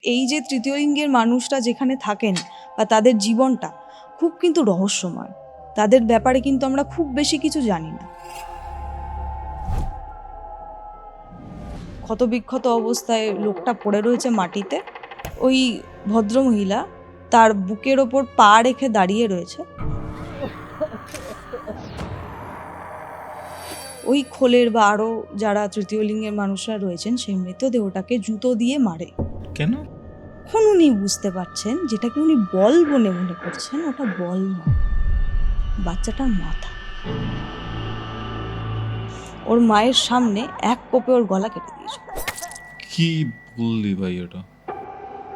এই যে তৃতীয় লিঙ্গের মানুষরা যেখানে থাকেন বা তাদের জীবনটা খুব কিন্তু রহস্যময়। তাদের ব্যাপারে কিন্তু আমরা খুব বেশি কিছু জানি না। ক্ষতবিক্ষত অবস্থায় লোকটা পড়ে রয়েছে মাটিতে। ওই ভদ্রমহিলা তার বুকের ওপর পা রেখে দাঁড়িয়ে রয়েছে। ওই খোলের বা আরও যারা তৃতীয় লিঙ্গের মানুষরা রয়েছেন সেই মৃতদেহটাকে জুতো দিয়ে মারে। কেন? এখন উনি বুঝতে পারছেন যেটাকে উনি বল বলে মনে করছেন, ওটা বল নয়, বাচ্চাটার মাথা। ওর মায়ের সামনে এক কোপে ওর গলা কেটে দিয়েছিল। কি বললি ভাই এটা?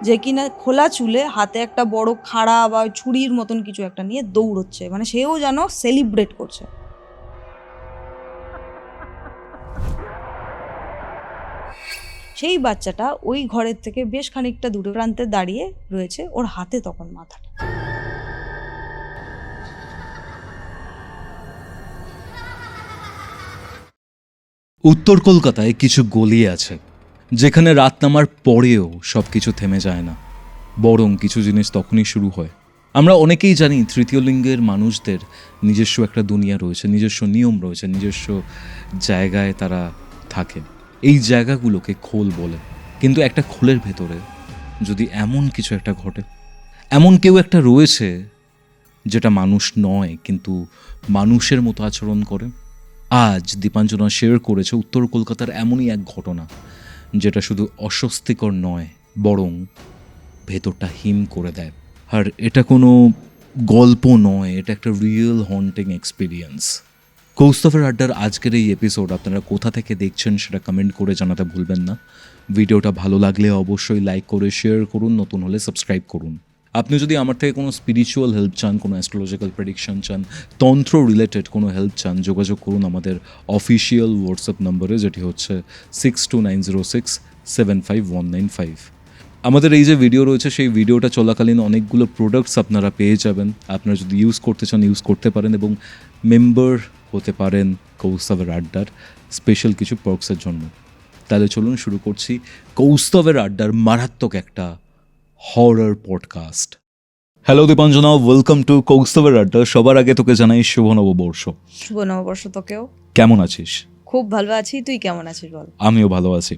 যে কিনা খোলা চুলে হাতে একটা বড় খাড়া বা ছুরির মতন কিছু একটা নিয়ে দৌড়চ্ছে, মানে সেও যেন সেলিব্রেট করছে। সেই বাচ্চাটা ওই ঘরের থেকে বেশ খানিকটা দূরে প্রান্তে দাঁড়িয়ে রয়েছে, ওর হাতে তখন মাথাটা। উত্তর কলকাতায় কিছু গলি আছে যেখানে রাত নামার পরেও সব কিছু থেমে যায় না, বরং কিছু জিনিস তখনই শুরু হয়। আমরা অনেকেই জানি তৃতীয় লিঙ্গের মানুষদের নিজস্ব একটা দুনিয়া রয়েছে, নিজস্ব নিয়ম রয়েছে, নিজস্ব জায়গায় তারা থাকে। এই জায়গাগুলোকে খোল বলে। কিন্তু একটা খোলের ভেতরে যদি এমন কিছু একটা ঘটে, এমন কেউ একটা রয়েছে যেটা মানুষ নয় কিন্তু মানুষের মতো আচরণ করে। আজ দীপাঞ্জনা শেয়ার করেছে উত্তর কলকাতার এমনই এক ঘটনা যেটা শুধু অস্বস্তিকর নয়, বরং ভেতরটা হিম করে দেয়। আর এটা কোনো গল্প নয়, এটা একটা রিয়েল হন্টিং এক্সপিরিয়েন্স। কৌস্তভের আড্ডার আজকের এই এপিসোড আপনারা কোথা থেকে দেখছেন সেটা কমেন্ট করে জানাতে ভুলবেন না। ভিডিওটা ভালো লাগলে অবশ্যই লাইক করে শেয়ার করুন, নতুন হলে সাবস্ক্রাইব করুন। আপনি যদি আমার থেকে কোনো স্পিরিচুয়াল হেল্প চান, কোনো অ্যাস্ট্রোলজিক্যাল প্রেডিকশন চান, তন্ত্র রিলেটেড কোনো হেল্প চান, যোগাযোগ করুন আমাদের অফিসিয়াল হোয়াটসঅ্যাপ নম্বরে, যেটি হচ্ছে 6290675195। আমাদের এই যে ভিডিও রয়েছে সেই ভিডিওটা চলাকালীন অনেকগুলো প্রোডাক্টস আপনারা পেয়ে যাবেন। আপনারা যদি ইউজ করতে চান ইউজ করতে পারেন এবং মেম্বার হতে পারেন কৌস্তভের আড্ডার স্পেশাল কিছু পার্কসের জন্য। তাহলে চলুন শুরু করছি কৌস্তভের আড্ডার মারাত্মক একটা horror podcast. Hello Dipanjana, welcome to কৌস্তভের আড্ডা। সবার আগে তোকে জানাই শুভ নববর্ষ। শুভ নববর্ষ তোকেও। কেমন আছিস? খুব ভালো আছি, তুই কেমন আছিস বল? আমিও ভালো আছি।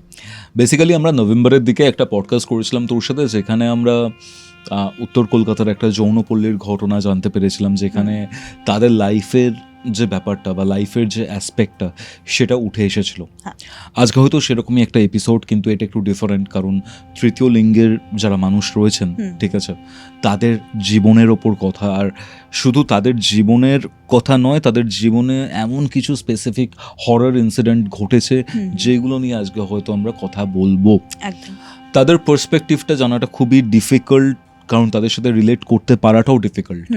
বেসিক্যালি আমরা নভেম্বরের দিকে একটা পডকাস্ট করেছিলাম তোর সাথে, যেখানে আমরা উত্তর কলকাতার একটা যৌনপল্লীর ঘটনা জানতে পেরেছিলাম, যেখানে তাদের লাইফের যে ব্যাপারটা বা লাইফের যে অ্যাসপেক্টটা সেটা উঠে এসেছিল। আজকে হয়তো সেরকমই একটা এপিসোড, কিন্তু এটা একটু ডিফারেন্ট, কারণ তৃতীয় লিঙ্গের যারা মানুষ রয়েছেন, ঠিক আছে, তাদের জীবনের ওপর কথা। আর শুধু তাদের জীবনের কথা নয়, তাদের জীবনে এমন কিছু স্পেসিফিক হরর ইনসিডেন্ট ঘটেছে যেগুলো নিয়ে আজকে হয়তো আমরা কথা বলবো। তাদের পার্সপেক্টিভটা জানাটা খুবই ডিফিকাল্ট, কারণ তাদের সাথে রিলেট করতে পারাটাও ডিফিকাল্ট।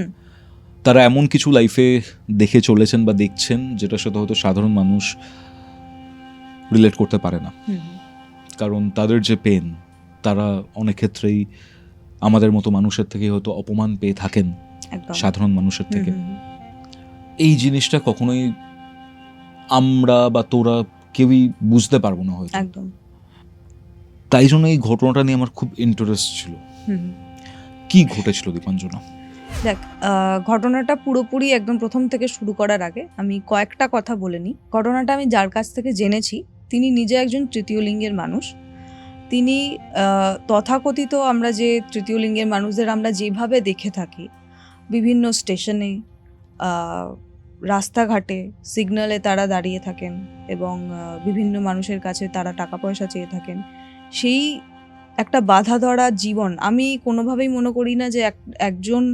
তারা এমন কিছু লাইফে দেখে চলেছেন বা দেখছেন যেটার সাথে হয়তো সাধারণ মানুষ রিলেট করতে পারে না, কারণ তাদের যে পেন, তারা অনেক ক্ষেত্রেই আমাদের মতো মানুষের থেকে হয়তো অপমান পেয়ে থাকেন সাধারণ মানুষের থেকে। এই জিনিসটা কখনোই আমরা বা তোরা কেউই বুঝতে পারবো না হয়তো। তাই জন্য এই ঘটনাটা নিয়ে আমার খুব ইন্টারেস্ট ছিল। কি ঘটেছিল দীপাঞ্জনা? দেখ, ঘটনাটা পুরোপুরি একদম প্রথম থেকে শুরু করার আগে আমি কয়েকটা কথা বলে নিই। ঘটনাটা আমি যার কাছ থেকে জেনেছি তিনি নিজে একজন তৃতীয় লিঙ্গের মানুষ। তিনি তথাকথিত আমরা যে তৃতীয় লিঙ্গের মানুষদের আমরা যেভাবে দেখে থাকি বিভিন্ন স্টেশনে, রাস্তাঘাটে, সিগন্যালে তারা দাঁড়িয়ে থাকেন এবং বিভিন্ন মানুষের কাছে তারা টাকা পয়সা চেয়ে থাকেন, সেই একটা বাধা ধরা জীবন আমি কোনোভাবেই মনে করি না যে একজন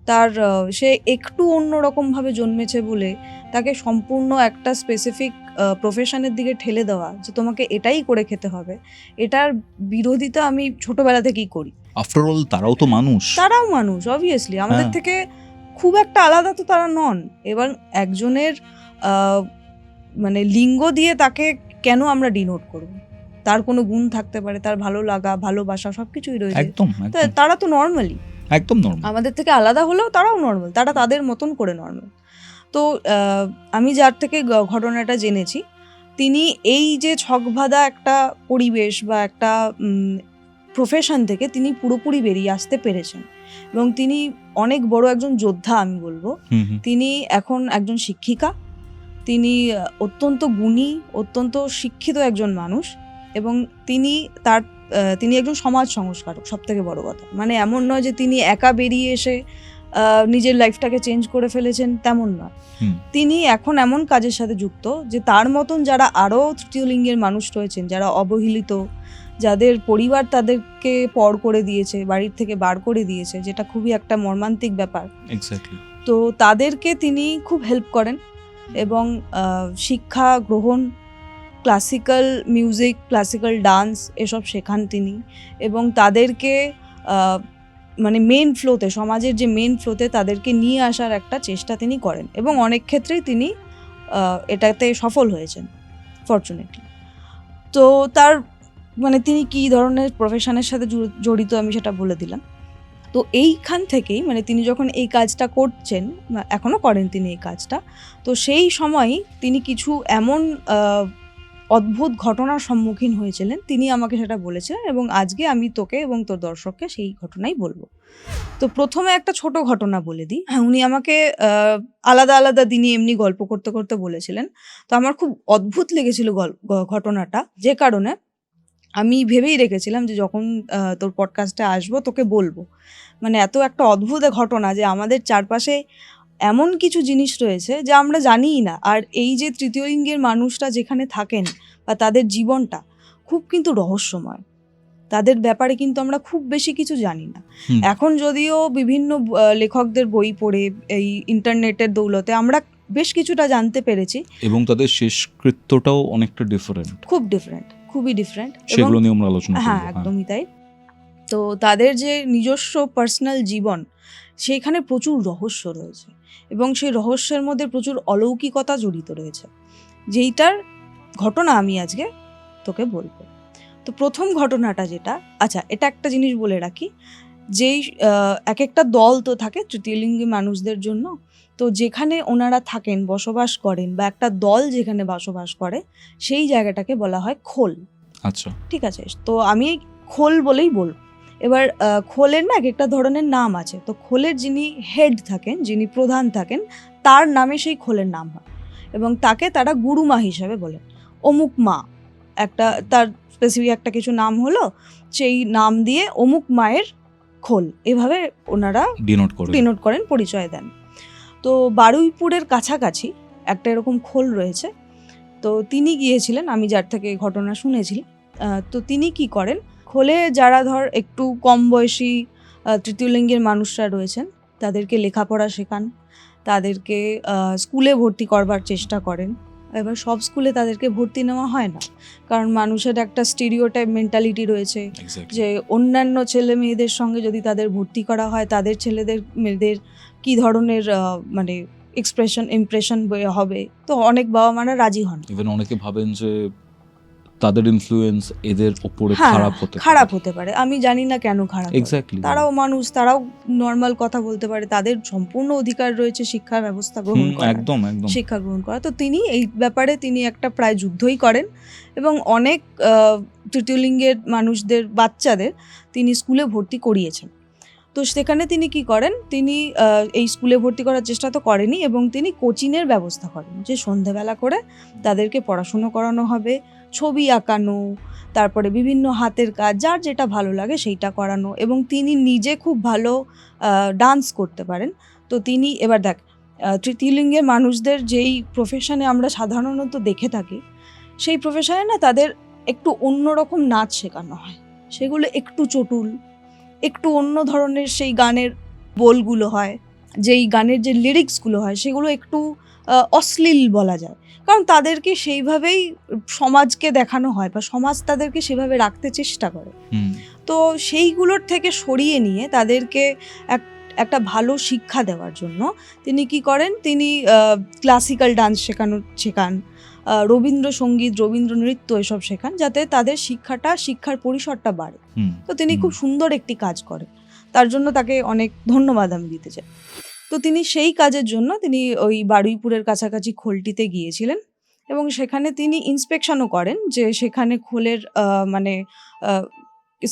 তার সে একটু অন্যরকমভাবে জন্মেছে বলে তাকে সম্পূর্ণ একটা স্পেসিফিক প্রফেশনের দিকে ঠেলে দেওয়া যে তোমাকে এটাই করে খেতে হবে, এটার বিরোধিতা আমি ছোটবেলা থেকেই করি। আফটার অল তারাও তো মানুষ, তারাও মানুষ, অবভিয়াসলি আমাদের থেকে খুব একটা আলাদা তো তারা নন। এবং একজনের মানে লিঙ্গ দিয়ে তাকে কেন আমরা ডিনোট করব? তার কোনো গুণ থাকতে পারে, তার ভালো লাগা ভালোবাসা সবকিছুই রয়েছে, একদম। তারা তো নর্মালি একদম নর্মাল, আমাদের থেকে আলাদা হলেও তারাও নর্মাল, তারা তাদের মতন করে নর্মাল। তো আমি যার থেকে ঘটনাটা জেনেছি তিনি এই যে ছকবাঁধা একটা পরিবেশ বা একটা প্রফেশন থেকে তিনি পুরোপুরি বেরিয়ে আসতে পেরেছেন এবং তিনি অনেক বড় একজন যোদ্ধা আমি বলবো। তিনি এখন একজন শিক্ষিকা, তিনি অত্যন্ত গুণী, অত্যন্ত শিক্ষিত একজন মানুষ এবং তিনি একজন সমাজ সংস্কারক, সব থেকে বড় কথা। মানে এমন নয় যে তিনি একা বেরিয়ে এসে নিজের লাইফটাকে চেঞ্জ করে ফেলেছেন, তেমন নয়। তিনি এখন এমন কাজের সাথে যুক্ত যে তার মতন যারা আরও তৃতীয় লিঙ্গের মানুষ রয়েছেন, যারা অবহেলিত, যাদের পরিবার তাদেরকে পর করে দিয়েছে, বাড়ির থেকে বার করে দিয়েছে, যেটা খুবই একটা মর্মান্তিক ব্যাপার। তো তাদেরকে তিনি খুব হেল্প করেন এবং শিক্ষা গ্রহণ, ক্লাসিক্যাল মিউজিক, ক্লাসিক্যাল ডান্স এসব শেখান তিনি এবং তাদেরকে মানে মেন ফ্লোতে, সমাজের যে মেন ফ্লোতে তাদেরকে নিয়ে আসার একটা চেষ্টা তিনি করেন এবং অনেক ক্ষেত্রেই তিনি এটাতে সফল হয়েছেন ফরচুনেটলি। তো তার মানে তিনি কী ধরনের প্রফেশনের সাথে জড়িত আমি সেটা বলে দিলাম। তো এইখান থেকেই মানে তিনি যখন এই কাজটা করছেন, এখনও করেন তিনি এই কাজটা, তো সেই সময়ই তিনি কিছু এমন অদ্ভুত ঘটনার সম্মুখীন হয়েছিলেন, তিনি আমাকে সেটা বলেছিলেন এবং আজকে আমি তোকে এবং তোর দর্শককে সেই ঘটনাই বলবো। তো প্রথমে একটা ছোট ঘটনা বলে দিই। উনি আমাকে আলাদা আলাদা দিনে এমনি গল্প করতে করতে বলেছিলেন। তো আমার খুব অদ্ভুত লেগেছিল ঘটনাটা, যে কারণে আমি ভেবেই রেখেছিলাম যে যখন তোর পডকাস্টে আসবো তোকে বলবো। মানে এত একটা অদ্ভুত ঘটনা যে আমাদের চারপাশে এমন কিছু জিনিস রয়েছে যা আমরা জানিই না। আর এই যে তৃতীয় লিঙ্গের মানুষরা যেখানে থাকেন বা তাদের জীবনটা খুব কিন্তু রহস্যময়, তাদের ব্যাপারে কিন্তু আমরা খুব বেশি কিছু জানি না। এখন যদিও বিভিন্ন লেখকদের বই পড়ে এই ইন্টারনেটের দৌলতে আমরা বেশ কিছুটা জানতে পেরেছি এবং তাদের শেষকৃত্যটাও অনেকটা ডিফারেন্ট, খুব ডিফারেন্ট, খুবই ডিফারেন্ট, সেগুলো নিয়ে আমরা আলোচনা করব। হ্যাঁ, একদমই তাই। তো তাদের যে নিজস্ব পার্সোনাল জীবন, সেইখানে প্রচুর রহস্য রয়েছে এবং সেই রহস্যের মধ্যে প্রচুর অলৌকিকতা জড়িত রয়েছে, যেইটার ঘটনা আমি আজকে তোকে বলবো। তো প্রথম ঘটনাটা যেটা, আচ্ছা এটা একটা জিনিস বলে রাখি, যেই এক একটা দল তো থাকে তৃতীয় লিঙ্গী মানুষদের জন্য, তো যেখানে ওনারা থাকেন, বসবাস করেন, বা একটা দল যেখানে বসবাস করে সেই জায়গাটাকে বলা হয় খোল। আচ্ছা, ঠিক আছে, তো আমি খোল বলেই বলবো। এবার খোলের না এক একটা ধরনের নাম আছে, তো খোলের যিনি হেড থাকেন, যিনি প্রধান থাকেন, তার নামে সেই খোলের নাম হয় এবং তাকে তারা গুরুমা হিসাবে বলেন। অমুক মা, একটা তার স্পেসিফিক একটা কিছু নাম হলো, সেই নাম দিয়ে অমুক মায়ের খোল, এভাবে ওনারা ডিনোট করেন, পরিচয় দেন। তো বারুইপুরের কাছাকাছি একটা এরকম খোল রয়েছে। তো তিনি গিয়েছিলেন, আমি যার থেকে ঘটনা শুনেছি। তো তিনি কি করেন, খোলে যারা ধর একটু কম বয়সী তৃতীয় লিঙ্গের মানুষরা রয়েছেন তাদেরকে লেখাপড়া শেখান, তাদেরকে স্কুলে ভর্তি করবার চেষ্টা করেন। এবার সব স্কুলে তাদেরকে ভর্তি নেওয়া হয় না, কারণ মানুষের একটা স্টিরিওটাইপ মেন্টালিটি রয়েছে যে অন্যান্য ছেলে মেয়েদের সঙ্গে যদি তাদের ভর্তি করা হয়, তাদের ছেলেদের মেয়েদের কী ধরনের মানে ইমপ্রেশন হবে। তো অনেক বাবা মারা রাজি হন। ইভেন অনেকে ভাবেন যে তাদের ইনফ্লুয়েন্স এদের উপরে খারাপ হতে পারে। আমি জানি না কেন খারাপ। এক্স্যাক্টলি, তারাও মানুষ, তারাও নর্মাল কথা বলতে পারে, তাদের সম্পূর্ণ অধিকার রয়েছে শিক্ষা ব্যবস্থা গ্রহণ করা, একদম শিক্ষা গ্রহণ করা। তো তিনি এই ব্যাপারে তিনি একটা প্রায় যুদ্ধই করেন এবং অনেক তৃতীয় লিঙ্গের মানুষদের বাচ্চাদের তিনি স্কুলে ভর্তি করিয়েছেন। তো সেখানে তিনি কি করেন, তিনি এই স্কুলে ভর্তি করার চেষ্টা তো করেনি এবং তিনি কোচিংয়ের ব্যবস্থা করেন, যে সন্ধেবেলা করে তাদেরকে পড়াশুনো করানো হবে, ছবি আঁকানো, তারপরে বিভিন্ন হাতের কাজ, যার যেটা ভালো লাগে সেইটা করানো। এবং তিনি নিজে খুব ভালো ডান্স করতে পারেন। তো তিনি, এবার দেখ, তৃতীয় লিঙ্গের মানুষদের যেই প্রফেশনে আমরা সাধারণত দেখে থাকি, সেই প্রফেশনে না তাদের একটু অন্যরকম নাচ শেখানো হয়, সেগুলো একটু চটুল, একটু অন্য ধরনের সেই গানের বোলগুলো হয়, যেই গানের যে লিরিক্সগুলো হয় সেগুলো একটু অশ্লীল বলা যায়, কারণ তাদেরকে সেইভাবেই সমাজকে দেখানো হয় বা সমাজ তাদেরকে সেভাবে রাখতে চেষ্টা করে। তো সেইগুলোর থেকে সরিয়ে নিয়ে তাদেরকে একটা ভালো শিক্ষা দেওয়ার জন্য তিনি কি করেন, তিনি ক্লাসিক্যাল ডান্স শেখান, রবীন্দ্রসঙ্গীত, রবীন্দ্র নৃত্য এসব শেখান, যাতে তাদের শিক্ষার পরিসরটা বাড়ে। তো তিনি খুব সুন্দর একটি কাজ করেন, তার জন্য তাকে অনেক ধন্যবাদ আমি দিতে চাই। তো তিনি সেই কাজের জন্য তিনি ওই বারুইপুরের কাছাকাছি খোলটিতে গিয়েছিলেন এবং সেখানে তিনি ইন্সপেকশনও করেন যে সেখানে খোলের মানে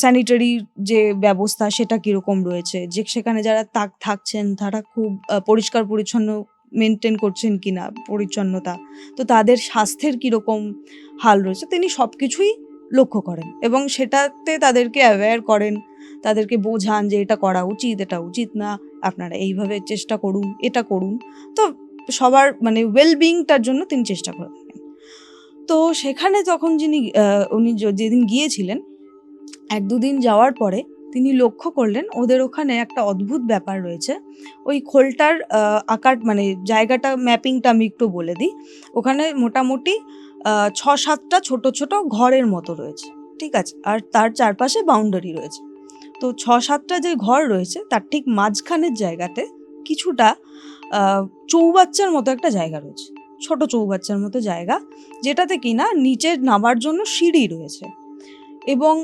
স্যানিটারি যে ব্যবস্থা সেটা কীরকম রয়েছে, যে সেখানে যারা থাকছেন তারা খুব পরিষ্কার পরিচ্ছন্ন মেনটেন করছেন কিনা পরিচ্ছন্নতা, তো তাদের স্বাস্থ্যের কীরকম হাল রয়েছে, তিনি সব কিছুই লক্ষ্য করেন এবং সেটাতে তাদেরকে অ্যাওয়্যার করেন, তাদেরকে বোঝান যে এটা করা উচিত, এটা উচিত না, আপনারা এইভাবে চেষ্টা করুন, এটা করুন। তো সবার মানে ওয়েলবিংটার জন্য তিনি চেষ্টা করে থাকেন। তো সেখানে তখন উনি যেদিন গিয়েছিলেন, 1-2 দিন যাওয়ার পরে তিনি লক্ষ্য করলেন ওদের ওখানে একটা অদ্ভুত ব্যাপার রয়েছে। ওই খোলটার আকার মানে জায়গাটা ম্যাপিংটা আমি একটু বলে দিই। ওখানে মোটামুটি 6-7টা ছোট ছোট ঘরের মতো রয়েছে, ঠিক আছে, আর তার চারপাশে বাউন্ডারি রয়েছে। তো 6-7টা যে ঘর রয়েছে তার ঠিক মাঝখানের জায়গাতে কিছুটা চৌবাচ্চার মতো একটা জায়গা রয়েছে, ছোট চৌবাচ্চার মতো জায়গা, যেটাতে কিনা নিচে নামার জন্য সিঁড়ি রয়েছে এবং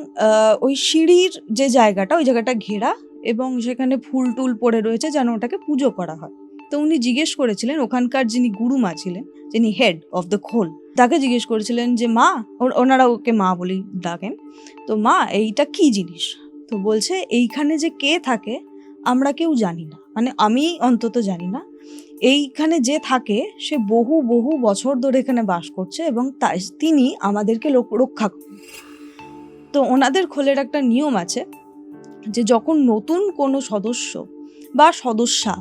ওই সিঁড়ির যে জায়গাটা, ওই জায়গাটা ঘেরা এবং সেখানে ফুল টুল পড়ে রয়েছে যেন ওটাকে পুজো করা হয়। তো উনি জিজ্ঞেস করেছিলেন ওখানকার যিনি গুরুমা ছিলেন, যিনি হেড অফ দ্য খোল, তাকে জিজ্ঞেস করেছিলেন যে মা, ওনারা ওকে মা বলেই ডাকেন, তো মা এইটা কি জিনিস? তো বলছে এইখানে যে কে থাকে আমরা কেউ জানি না, মানে আমি অন্তত জানি না। এইখানে যে থাকে সে বহু বহু বছর ধরে এখানে বাস করছে এবং তিনি আমাদেরকে রক্ষা করেন। তো ওনাদের খোলের একটা নিয়ম আছে যে যখন নতুন কোনো সদস্য বা সদস্যা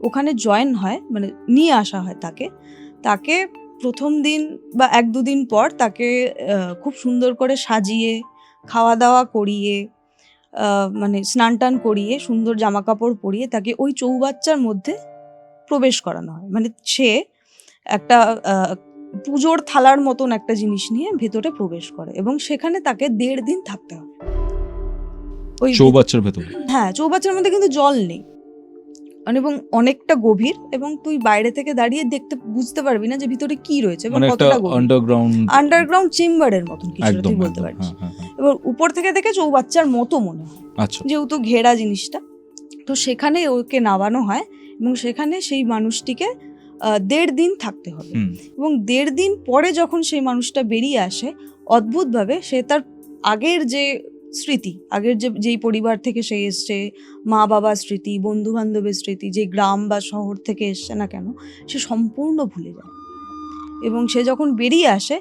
ওখানে জয়েন হয়, মানে নিয়ে আসা হয় তাকে প্রথম দিন বা 1-2 দিন পর তাকে খুব সুন্দর করে সাজিয়ে খাওয়া দাওয়া করিয়ে মানে স্নান টান করিয়ে সুন্দর জামা কাপড় পরিয়ে তাকে ওই চৌবাচ্চার মধ্যে প্রবেশ করানো হয়। মানে সে একটা পুজোর থালার মতন একটা জিনিস নিয়ে ভেতরে প্রবেশ করে এবং সেখানে তাকে 1.5 দিন থাকতে হবে ওই চৌবাচ্চার ভেতরে। হ্যাঁ, চৌবাচ্চার মধ্যে কিন্তু জল নেই এবং অনেকটা গভীর এবং তুই বাইরে থেকে দাঁড়িয়ে দেখতে বুঝতে পারবি না যে ভিতরে কি রয়েছে এবং মানে একটা কতটা গভীর। আন্ডারগ্রাউন্ড চেম্বারের মতন কিছু তুই বলতে পারিস। এবার উপর থেকে দেখে চৌবাচ্চার মতো মনে হয়, আচ্ছা, যেহেতু ঘেরা জিনিসটা। তো সেখানে ওকে নামানো হয় এবং সেখানে সেই মানুষটিকে 1.5 দিন থাকতে হবে এবং 1.5 দিন পরে যখন সেই মানুষটা বেরিয়ে আসে, অদ্ভুতভাবে সে তার আগের যে স্মৃতি, আগের যেই পরিবার থেকে সে এসছে, মা বাবার স্মৃতি, বন্ধু বান্ধবের স্মৃতি, যে গ্রাম বা শহর থেকে এসছে না কেন, সে সম্পূর্ণ ভুলে যায় এবং সে যখন বেরিয়ে আসে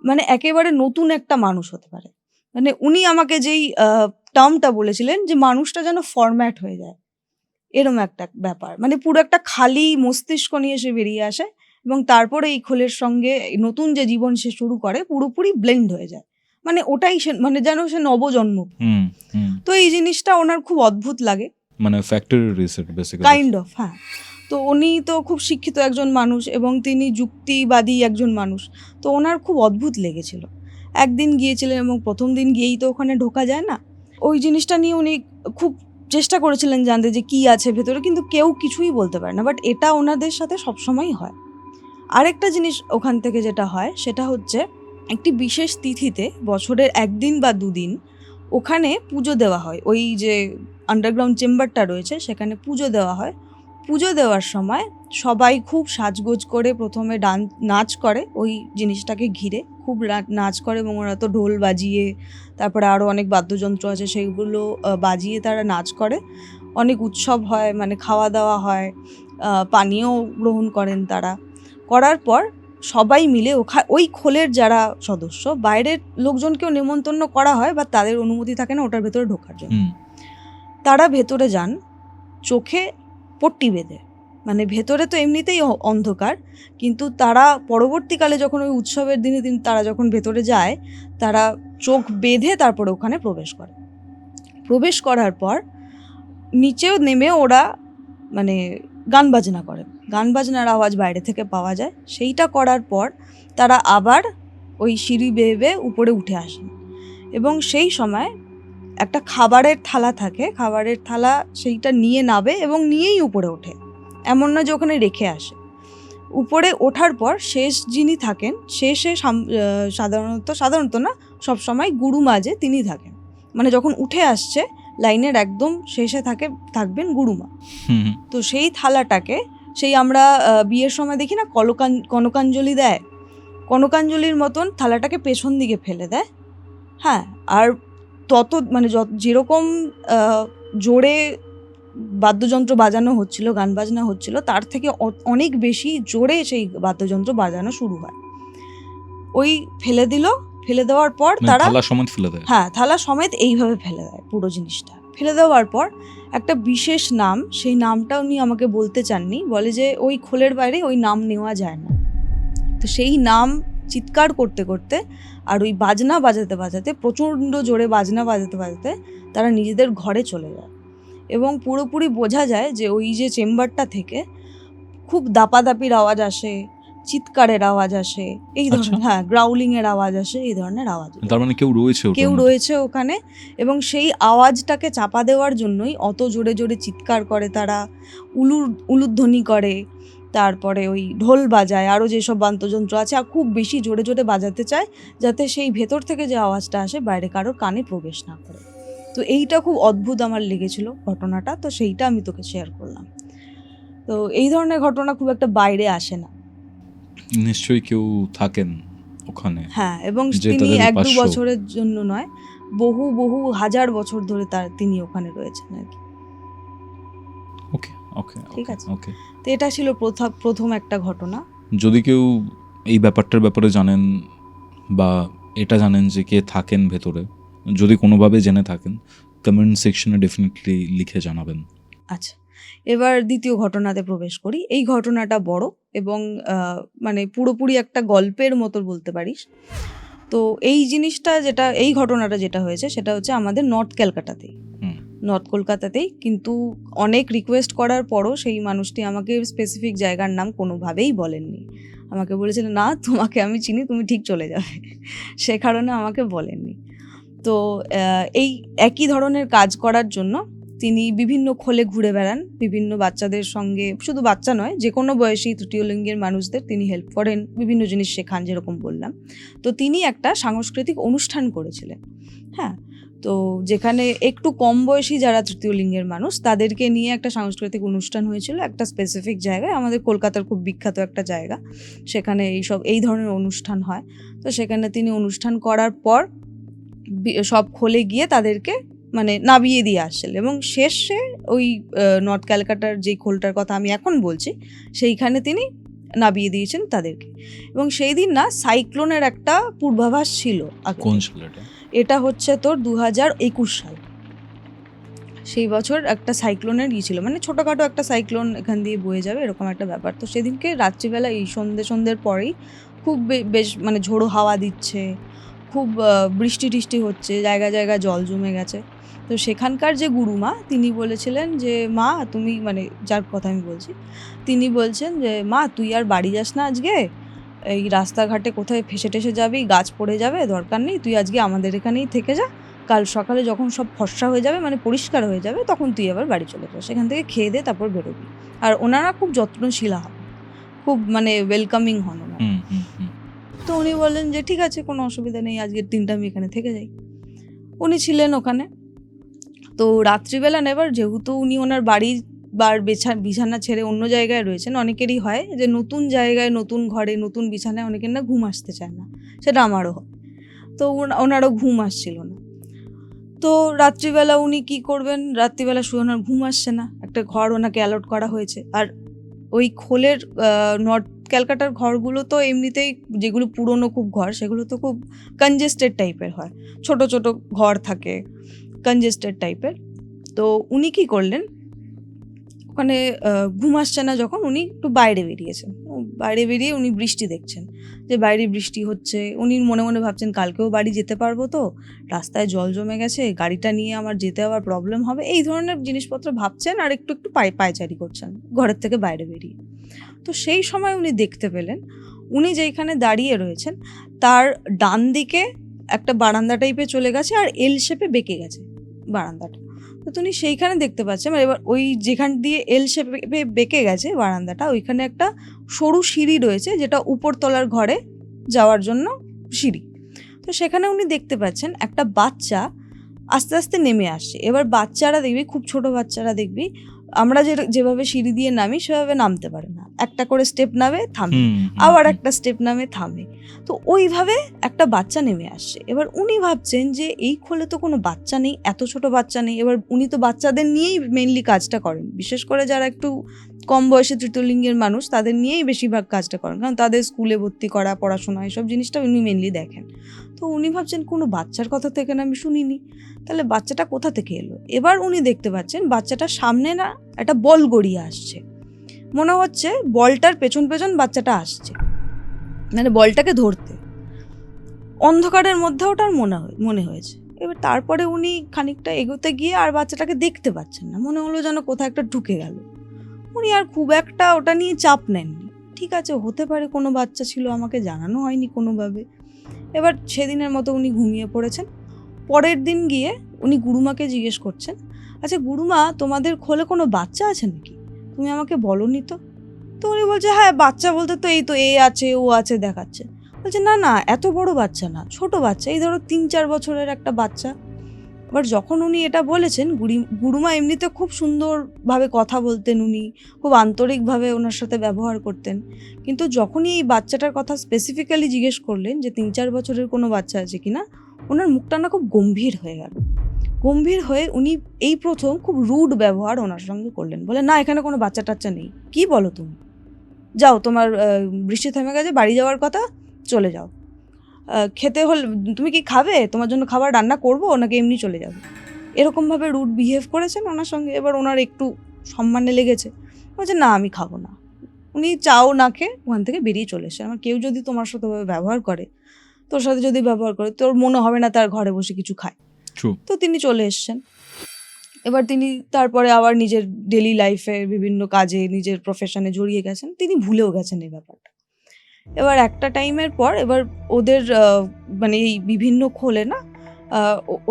মানে একেবারে নতুন একটা মানুষ হতে পারে। মানে উনি আমাকে যেই টার্মটা বলেছিলেন যে মানুষটা যেন ফরম্যাট হয়ে যায়, এরম একটা ব্যাপার, মানে পুরো একটা খালি মস্তিষ্ক নিয়ে সে বেরিয়ে আসে এবং তারপরে এই খোলের সঙ্গে নতুন যে জীবন সে শুরু করে পুরোপুরি ব্লেন্ড হয়ে যায়, মানে ওটাই সে, মানে যেন সে নবজন্ম। তো এই জিনিসটা ওনার খুব অদ্ভুত লাগে, মানে factory reset basically kind of. হ্যাঁ, তো উনি তো খুব শিক্ষিত একজন মানুষ এবং তিনি যুক্তিবাদী একজন মানুষ, তো ওনার খুব অদ্ভুত লেগেছিল। একদিন গিয়েছিলেন এবং প্রথম দিন গিয়েই তো ওখানে ঢোকা যায় না, ওই জিনিসটা নিয়ে উনি খুব চেষ্টা করেছিলেন জানতে যে কি আছে ভেতরে, কিন্তু কেউ কিছুই বলতে পারে না, বাট এটা ওনাদের সাথে সবসময়ই হয়। আরেকটা জিনিস ওখান থেকে যেটা হয় সেটা হচ্ছে একটি বিশেষ তিথিতে বছরের 1 দিন বা 2 দিন ওখানে পুজো দেওয়া হয়, ওই যে আন্ডারগ্রাউন্ড চেম্বারটা রয়েছে সেখানে পুজো দেওয়া হয়। পুজো দেওয়ার সময় সবাই খুব সাজগোজ করে প্রথমে নাচ করে, ওই জিনিসটাকে ঘিরে খুব নাচ করে এবং ওরা তো ঢোল বাজিয়ে, তারপরে আরও অনেক বাদ্যযন্ত্র আছে সেগুলো বাজিয়ে তারা নাচ করে। অনেক উৎসব হয়, মানে খাওয়া দাওয়া হয়, পানীয় গ্রহণ করেন তারা। করার পর সবাই মিলে ওই খোলের যারা সদস্য, বাইরের লোকজনকেও নেমন্তন্ন করা হয় বা তাদের অনুমতি থাকে না ওটার ভেতরে ঢোকার জন্য, তারা ভেতরে যান চোখে পট্টি বেঁধে, মানে ভেতরে তো এমনিতেই অন্ধকার, কিন্তু তারা পরবর্তীকালে যখন ওই উৎসবের দিনে তারা যখন ভেতরে যায় তারা চোখ বেঁধে তারপরে ওখানে প্রবেশ করার পর নিচেও নেমে ওরা মানে গান বাজনার আওয়াজ বাইরে থেকে পাওয়া যায়। সেইটা করার পর তারা আবার ওই সিঁড়ি বেয়ে বেয়ে উপরে উঠে আসেন এবং সেই সময় একটা খাবারের থালা থাকে, খাবারের থালা সেইটা নিয়ে নাবে এবং নিয়েই উপরে ওঠে, এমন না যে ওখানে রেখে আসে। উপরে ওঠার পর শেষ যিনি থাকেন, শেষে সাধারণত না সবসময় গুরুমা যে তিনি থাকেন, মানে যখন উঠে আসছে লাইনের একদম শেষে থাকবেন গুরুমা। তো সেই থালাটাকে সেই আমরা বিয়ের সময় দেখি না কনকাঞ্জলি দেয়, কনকাঞ্জলির মতন থালাটাকে পেছন দিকে ফেলে দেয়। হ্যাঁ, আর তত মানে যেরকম জোরে বাদ্যযন্ত্র বাজানো হচ্ছিল, গান বাজনা হচ্ছিল, তার থেকে অনেক বেশি জোরে সেই বাদ্যযন্ত্র বাজানো শুরু হয়। ওই ফেলে দিল, ফেলে দেওয়ার পর মানে তারা থালা সমেত ফেলে দেয়। হ্যাঁ, থালা সমেত এইভাবে ফেলে দেয় পুরো জিনিসটা। ফেলে দেওয়ার পর একটা বিশেষ নাম, সেই নামটা উনি আমাকে বলতে চাননি, বলে যে ওই খোলের বাইরে ওই নাম নেওয়া যায় না। তো সেই নাম চিৎকার করতে করতে আর ওই বাজনা বাজাতে বাজাতে, প্রচণ্ড জোরে বাজনা বাজাতে বাজাতে তারা নিজেদের ঘরে চলে যায়। এবং পুরোপুরি বোঝা যায় যে ওই যে চেম্বারটা থেকে খুব দাপাদাপির আওয়াজ আসে, চিৎকারের আওয়াজ আসে, এই ধরনের, হ্যাঁ, গ্রাউলিংয়ের আওয়াজ আসে, এই ধরনের আওয়াজ। তার মানে কেউ রয়েছে, কেউ রয়েছে ওখানে, এবং সেই আওয়াজটাকে চাপা দেওয়ার জন্যই অত জোরে জোরে চিৎকার করে তারা, উলুধ্বনি করে, তারপরে ওই ঢোল বাজায়, আরও যেসব বাদ্যযন্ত্র আছে আর খুব বেশি জোরে জোরে বাজাতে চায়, যাতে সেই ভেতর থেকে যে আওয়াজটা আসে বাইরে কারোর কানে প্রবেশ না করে। তো এইটা খুব অদ্ভুত আমার লেগেছিল ঘটনাটা, তো সেইটা আমি তোকে শেয়ার করলাম। তো এই ধরনের ঘটনা খুব একটা বাইরে আসে না। নিশ্চয়ই কেউ থাকেন ওখানে। হ্যাঁ, এবং তিনি 1-2 বছরের জন্য নয়, বহু বহু হাজার বছর ধরে তিনি ওখানে রয়েছেন আর কি। ওকে ওকে, ঠিক আছে, ওকে। তো এটা ছিল প্রথম একটা ঘটনা। যদি কেউ এই ব্যাপারটার ব্যাপারে জানেন বা এটা জানেন যে কে থাকেন ভেতরে, যদি কোনোভাবে জেনে থাকেন, কমেন্ট সেকশনে ডেফিনেটলি লিখে জানাবেন। আচ্ছা, এবার দ্বিতীয় ঘটনাতে প্রবেশ করি। এই ঘটনাটা বড় এবং মানে পুরোপুরি একটা গল্পের মতো বলতে পারিস। তো এই ঘটনাটা যেটা হয়েছে সেটা হচ্ছে আমাদের নর্থ ক্যালকাটাতেই, নর্থ কলকাতাতেই। কিন্তু অনেক রিকোয়েস্ট করার পরও সেই মানুষটি আমাকে স্পেসিফিক জায়গার নাম কোনোভাবেই বলেননি। আমাকে বলেছিলেন, না, তোমাকে আমি চিনি, তুমি ঠিক চলে যাবে, সে কারণে আমাকে বলেননি। তো এই একই ধরনের কাজ করার জন্য তিনি বিভিন্ন খোলে ঘুরে বেড়ান, বিভিন্ন বাচ্চাদের সঙ্গে, শুধু বাচ্চা নয়, যে কোনো বয়সী তৃতীয় লিঙ্গের মানুষদের তিনি হেল্প করেন, বিভিন্ন জিনিস শেখান, যেরকম বললাম। তো তিনি একটা সাংস্কৃতিক অনুষ্ঠান করেছিলেন, হ্যাঁ, তো যেখানে একটু কম বয়সী যারা তৃতীয় লিঙ্গের মানুষ তাদেরকে নিয়ে একটা সাংস্কৃতিক অনুষ্ঠান হয়েছিল একটা স্পেসিফিক জায়গায়, আমাদের কলকাতার খুব বিখ্যাত একটা জায়গা, সেখানে এই ধরনের অনুষ্ঠান হয়। তো সেখানে তিনি অনুষ্ঠান করার পর সব খোলে গিয়ে তাদেরকে মানে নামিয়ে দিয়ে আসছিলেন, এবং শেষে ওই নর্থ ক্যালকাটার যেই খোলটার কথা আমি এখন বলছি সেইখানে তিনি নামিয়ে দিয়েছেন তাদেরকে। এবং সেই দিন না সাইক্লোনের একটা পূর্বাভাস ছিল। কোন সালটা? এটা হচ্ছে তোর 2021 সাল। সেই বছর একটা সাইক্লোনের ছিল, মানে ছোটোখাটো একটা সাইক্লোন এখান দিয়ে বয়ে যাবে, এরকম একটা ব্যাপার। তো সেদিনকে রাত্রিবেলা এই সন্ধ্যের পরেই খুব বেশ মানে ঝোড়ো হাওয়া দিচ্ছে, খুব বৃষ্টি টিষ্টি হচ্ছে, জায়গায় জায়গায় জল জমে গেছে। তো সেখানকার যে গুরুমা তিনি বলেছিলেন যে, মা তুমি, মানে যার কথা আমি বলছি, তিনি বলছেন যে, মা তুই আর বাড়ি যাস না আজকে, এই রাস্তাঘাটে কোথায় ফেসে টেসে যাবি, গাছ পড়ে যাবে, দরকার নেই, তুই আজকে আমাদের এখানেই থেকে যা, কাল সকালে যখন সব ফর্সা হয়ে যাবে, মানে পরিষ্কার হয়ে যাবে, তখন তুই আবার বাড়ি চলে যাস, সেখান থেকে খেয়ে দে তারপর বেরোবি। আর ওনারা খুব যত্নশীলা হন, খুব মানে ওয়েলকামিং হন ওনারা। তো উনি বললেন যে ঠিক আছে, কোনো অসুবিধা নেই, আজকের দিনটা আমি এখানে থেকে যাই। উনি ছিলেন ওখানে। তো রাত্রিবেলা নেবার, যেহেতু উনি ওনার বাড়ি বিছানা ছেড়ে অন্য জায়গায় রয়েছেন, অনেকেরই হয় যে নতুন জায়গায়, নতুন ঘরে, নতুন বিছানায় অনেকের না ঘুম আসতে চায় না, সেটা আমারও হয়। তো ওনারও ঘুম আসছিল না। তো রাত্রিবেলা উনি কি করবেন, রাত্রিবেলা শুয়ে ওনার ঘুম আসছে না, একটা ঘর ওনাকে অ্যালট করা হয়েছে। আর ওই খোলের নর্থ ক্যালকাটার ঘরগুলো তো এমনিতেই, যেগুলো পুরনো খুব ঘর, সেগুলো তো খুব কনজেস্টেড টাইপের হয়, ছোট ছোট ঘর থাকে, কনজেস্টেড টাইপের। তো উনি কি করলেন, ওখানে ঘুম আসছে না যখন, উনি একটু বাইরে বেরিয়েছেন। বাইরে বেরিয়ে উনি বৃষ্টি দেখছেন, যে বাইরে বৃষ্টি হচ্ছে। উনি মনে মনে ভাবছেন, কালকেও বাড়ি যেতে পারবো তো, রাস্তায় জল জমে গেছে, গাড়িটা নিয়ে আমার যেতে আবার প্রবলেম হবে, এই ধরনের জিনিসপত্র ভাবছেন, আর একটু একটু পায়চারি করছেন ঘরের থেকে বাইরে বেরিয়ে। তো সেই সময় উনি দেখতে পেলেন, উনি যেইখানে দাঁড়িয়ে রয়েছেন তার ডান দিকে একটা বারান্দা টাইপে চলে গেছে, আর এল শেপে বেঁকে গেছে বারান্দাটা। তো তুমি সেইখানে দেখতে পাচ্ছেন, এবার ওই যেখান দিয়ে এল শেপে বেঁকে গেছে বারান্দাটা, ওইখানে একটা সরু সিঁড়ি রয়েছে, যেটা উপরতলার ঘরে যাওয়ার জন্য সিঁড়ি। তো সেখানে উনি দেখতে পাচ্ছেন একটা বাচ্চা আস্তে আস্তে নেমে আসছে। এবার বাচ্চারা দেখবি, খুব ছোট বাচ্চারা দেখবি, আমরা যেভাবে সিঁড়ি দিয়ে নামি সেভাবে নামতে পারে না, একটা করে স্টেপ নামে থামে, হুম, আবার একটা স্টেপ নামে থামে। তো ওইভাবে একটা বাচ্চা নেমে আসছে। এবার উনি ভাবছেন যে এই খোলে তো কোনো বাচ্চা নেই, এত ছোট বাচ্চা নেই। এবার উনি তো বাচ্চাদের নিয়েই মেইনলি কাজটা করেন, বিশেষ করে যারা একটু কম বয়সে তৃতীয় লিঙ্গের মানুষ তাদের নিয়েই বেশিরভাগ কাজটা করেন, কারণ তাদের স্কুলে ভর্তি করা, পড়াশোনা, এসব জিনিসটা উনি মেইনলি দেখেন। তো উনি ভাবছেন কোনো বাচ্চার কথা থেকে না আমি শুনিনি, তাহলে বাচ্চাটা কোথা থেকে এলো। এবার উনি দেখতে পাচ্ছেন বাচ্চাটার সামনে না একটা বল গড়িয়ে আসছে, মনে হচ্ছে বলটার পেছন পেছন বাচ্চাটা আসছে, মানে বলটাকে ধরতে। অন্ধকারের মধ্যে ওটার মনে হয়েছে। এবার তারপরে উনি খানিকটা এগোতে গিয়ে আর বাচ্চাটাকে দেখতে পাচ্ছেন না, মনে হলো যেন কোথাও একটা ঢুকে গেল। উনি আর খুব একটা ওটা নিয়ে চাপ নেননি, ঠিক আছে হতে পারে কোনো বাচ্চা ছিল, আমাকে জানানো হয়নি কোনোভাবে। এবার সেদিনের মতো উনি ঘুমিয়ে পড়েছেন। পরের দিন গিয়ে উনি গুরুমাকে জিজ্ঞেস করছেন, আচ্ছা গুরুমা, তোমাদের খোলে কোনো বাচ্চা আছে নাকি, তুমি আমাকে বলোনি তো। তো উনি বলছে, হ্যাঁ বাচ্চা বলতে তো এই তো এ আছে ও আছে দেখাচ্ছে। বলছে না না, এত বড় বাচ্চা না, ছোট বাচ্চা, এই ধরো 3-4 বছরের একটা বাচ্চা। এবার যখন উনি এটা বলেছেন, গুরুমা এমনিতে খুব সুন্দরভাবে কথা বলতেন, উনি খুব আন্তরিকভাবে ওনার সাথে ব্যবহার করতেন, কিন্তু যখনই এই বাচ্চাটার কথা স্পেসিফিক্যালি জিজ্ঞেস করলেন যে 3-4 বছরের কোনো বাচ্চা আছে কিনা, ওনার মুখটা না খুব গম্ভীর হয়ে গেল। গম্ভীর হয়ে উনি এই প্রথম খুব রুড ব্যবহার ওনার সঙ্গে করলেন, বলে না এখানে কোনো বাচ্চা টাচ্চা নেই, কি বলো তুমি, যাও তোমার বৃষ্টি থেমে গেছে, বাড়ি যাওয়ার কথা, চলে যাও। খেতে হল, তুমি কি খাবে, তোমার জন্য খাবার রান্না করবো নাকি এমনি চলে যাবে। এরকমভাবে রুড বিহেভ করেছেন ওনার সঙ্গে। এবার ওনার একটু সম্মানে লেগেছে, বলছে না আমি খাবো না। উনি চাও না খেয়ে ওখান থেকে বেরিয়ে চলে এসেছেন। আমার কেউ যদি তোমার সাথে ব্যবহার করে, তোর সাথে যদি ব্যবহার করে, তোর মনে হবে না তার ঘরে বসে কিছু খায়। True. তো তিনি চলে এসেছেন। এবার তিনি তারপরে আবার নিজের ডেলি লাইফে বিভিন্ন কাজে নিজের প্রফেশনে জড়িয়ে গেছেন, তিনি ভুলেও গেছেন এই ব্যাপারটা। এবার একটা টাইমের পর এবার ওদের মানে এই বিভিন্ন খোলে না,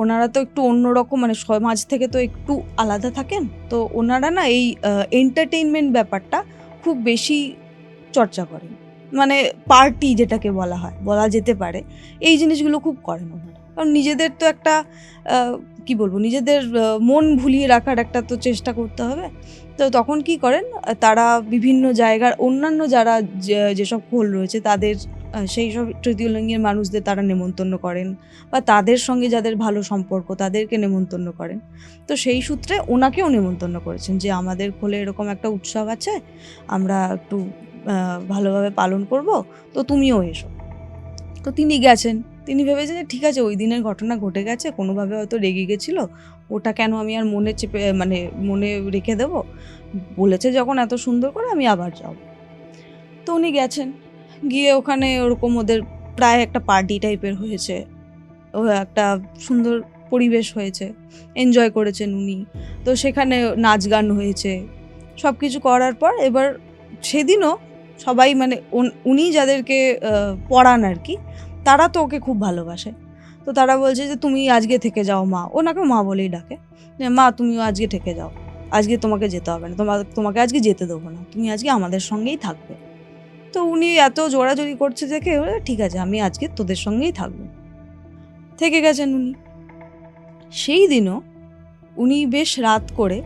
ওনারা তো একটু অন্যরকম, মানে সমাজ থেকে তো একটু আলাদা থাকেন, তো ওনারা না এই এন্টারটেইনমেন্ট ব্যাপারটা খুব বেশি চর্চা করেন, মানে পার্টি যেটাকে বলা যেতে পারে, এই জিনিসগুলো খুব করেন ওনারা। কারণ নিজেদের তো একটা কি বলবো, নিজেদের মন ভুলিয়ে রাখার একটা তো চেষ্টা করতে হবে। তো তখন কি করেন, তারা বিভিন্ন জায়গার অন্যান্য যারা যেসব খোল রয়েছে তাদের সেই সব তৃতীয় লিঙ্গের মানুষদের তারা নেমন্তন্ন করেন, বা তাদের সঙ্গে যাদের ভালো সম্পর্ক তাদেরকে নেমন্তন্ন করেন। তো সেই সূত্রে ওনাকেও নেমন্তন্ন করেছেন যে আমাদের খোলে এরকম একটা উৎসব আছে, আমরা একটু ভালোভাবে পালন করব, তো তুমিও এসো। তো তিনি গেছেন। তিনি ভেবেছেন যে ঠিক আছে ওই দিনের ঘটনা ঘটে গেছে, কোনোভাবে হয়তো রেগে গেছিলো, ওটা কেন আমি আর মনে রেখে দেব, বলেছে যখন এত সুন্দর করে আমি আবার যাব। তো উনি গেছেন, গিয়ে ওখানে ওরকম ওদের প্রায় একটা পার্টি টাইপের হয়েছে, ও একটা সুন্দর পরিবেশ হয়েছে, এনজয় করেছেন উনি। তো সেখানে নাচ গান হয়েছে, সব কিছু করার পর এবার সেদিনও সবাই, মানে উনি যাদেরকে পড়ান আর কি, তারা তো ওকে খুব ভালোবাসে। তো তারা বলছে যে তুমি আজকে থেকে যাও মা, ওনাকে মা বলেই ডাকে, যে মা তুমিও আজকে থেকে যাও, আজকে তোমাকে যেতে হবে না, তোমাকে আজকে যেতে দেবো না, তুমি আজকে আমাদের সঙ্গেই থাকবে। তো উনি এত জোরাজোরি করছে দেখে ঠিক আছে আমি আজকে তোদের সঙ্গেই থাকবো, থেকে গেছেন উনি। সেই দিনও উনি বেশ রাত করে,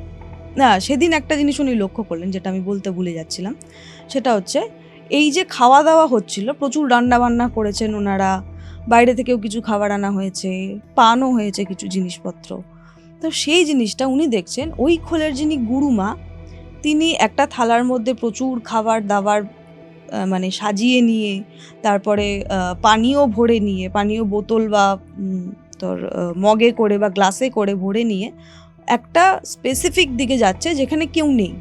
না সেদিন একটা জিনিস উনি লক্ষ্য করলেন যেটা আমি বলতে ভুলে যাচ্ছিলাম, সেটা হচ্ছে এই যে খাওয়া দাওয়া হচ্ছিল, প্রচুর রান্না বান্না করেছেন ওনারা, বাইরে থেকেও কিছু খাবার আনা হয়েছে, পানও হয়েছে কিছু জিনিসপত্র। তো সেই জিনিসটা উনি দেখছেন ওই খোলের যিনি গুরুমা, তিনি একটা থালার মধ্যে প্রচুর খাবার দাবার মানে সাজিয়ে নিয়ে, তারপরে পানীয় ভরে নিয়ে, পানীয় বোতল বা তোর মগে করে বা গ্লাসে করে ভরে নিয়ে একটা স্পেসিফিক দিকে যাচ্ছে যেখানে কেউ নেই,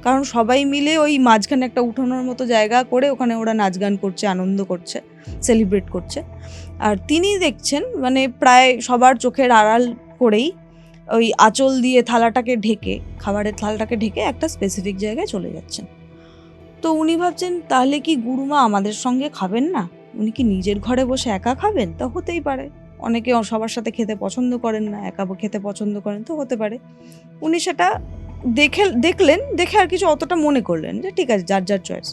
কারণ সবাই মিলে ওই মাঝখানে একটা উঠোনোর মতো জায়গা করে ওখানে ওরা নাচ গান করছে, আনন্দ করছে, সেলিব্রেট করছে। আর তিনি দেখছেন মানে প্রায় সবার চোখের আড়াল করেই ওই আঁচল দিয়ে থালাটাকে ঢেকে, খাবারের থালাটাকে ঢেকে একটা স্পেসিফিক জায়গায় চলে যাচ্ছেন। তো উনি ভাবছেন তাহলে কি গুরুমা আমাদের সঙ্গে খাবেন না, উনি কি নিজের ঘরে বসে একা খাবেন, তা হতেই পারে, অনেকে সবার সাথে খেতে পছন্দ করেন না, একা খেতে পছন্দ করেন, তো হতে পারে। উনি সেটা দেখলেন, দেখে আর কিছু অতটা মনে করলেন যে ঠিক আছে যার যার চয়েস।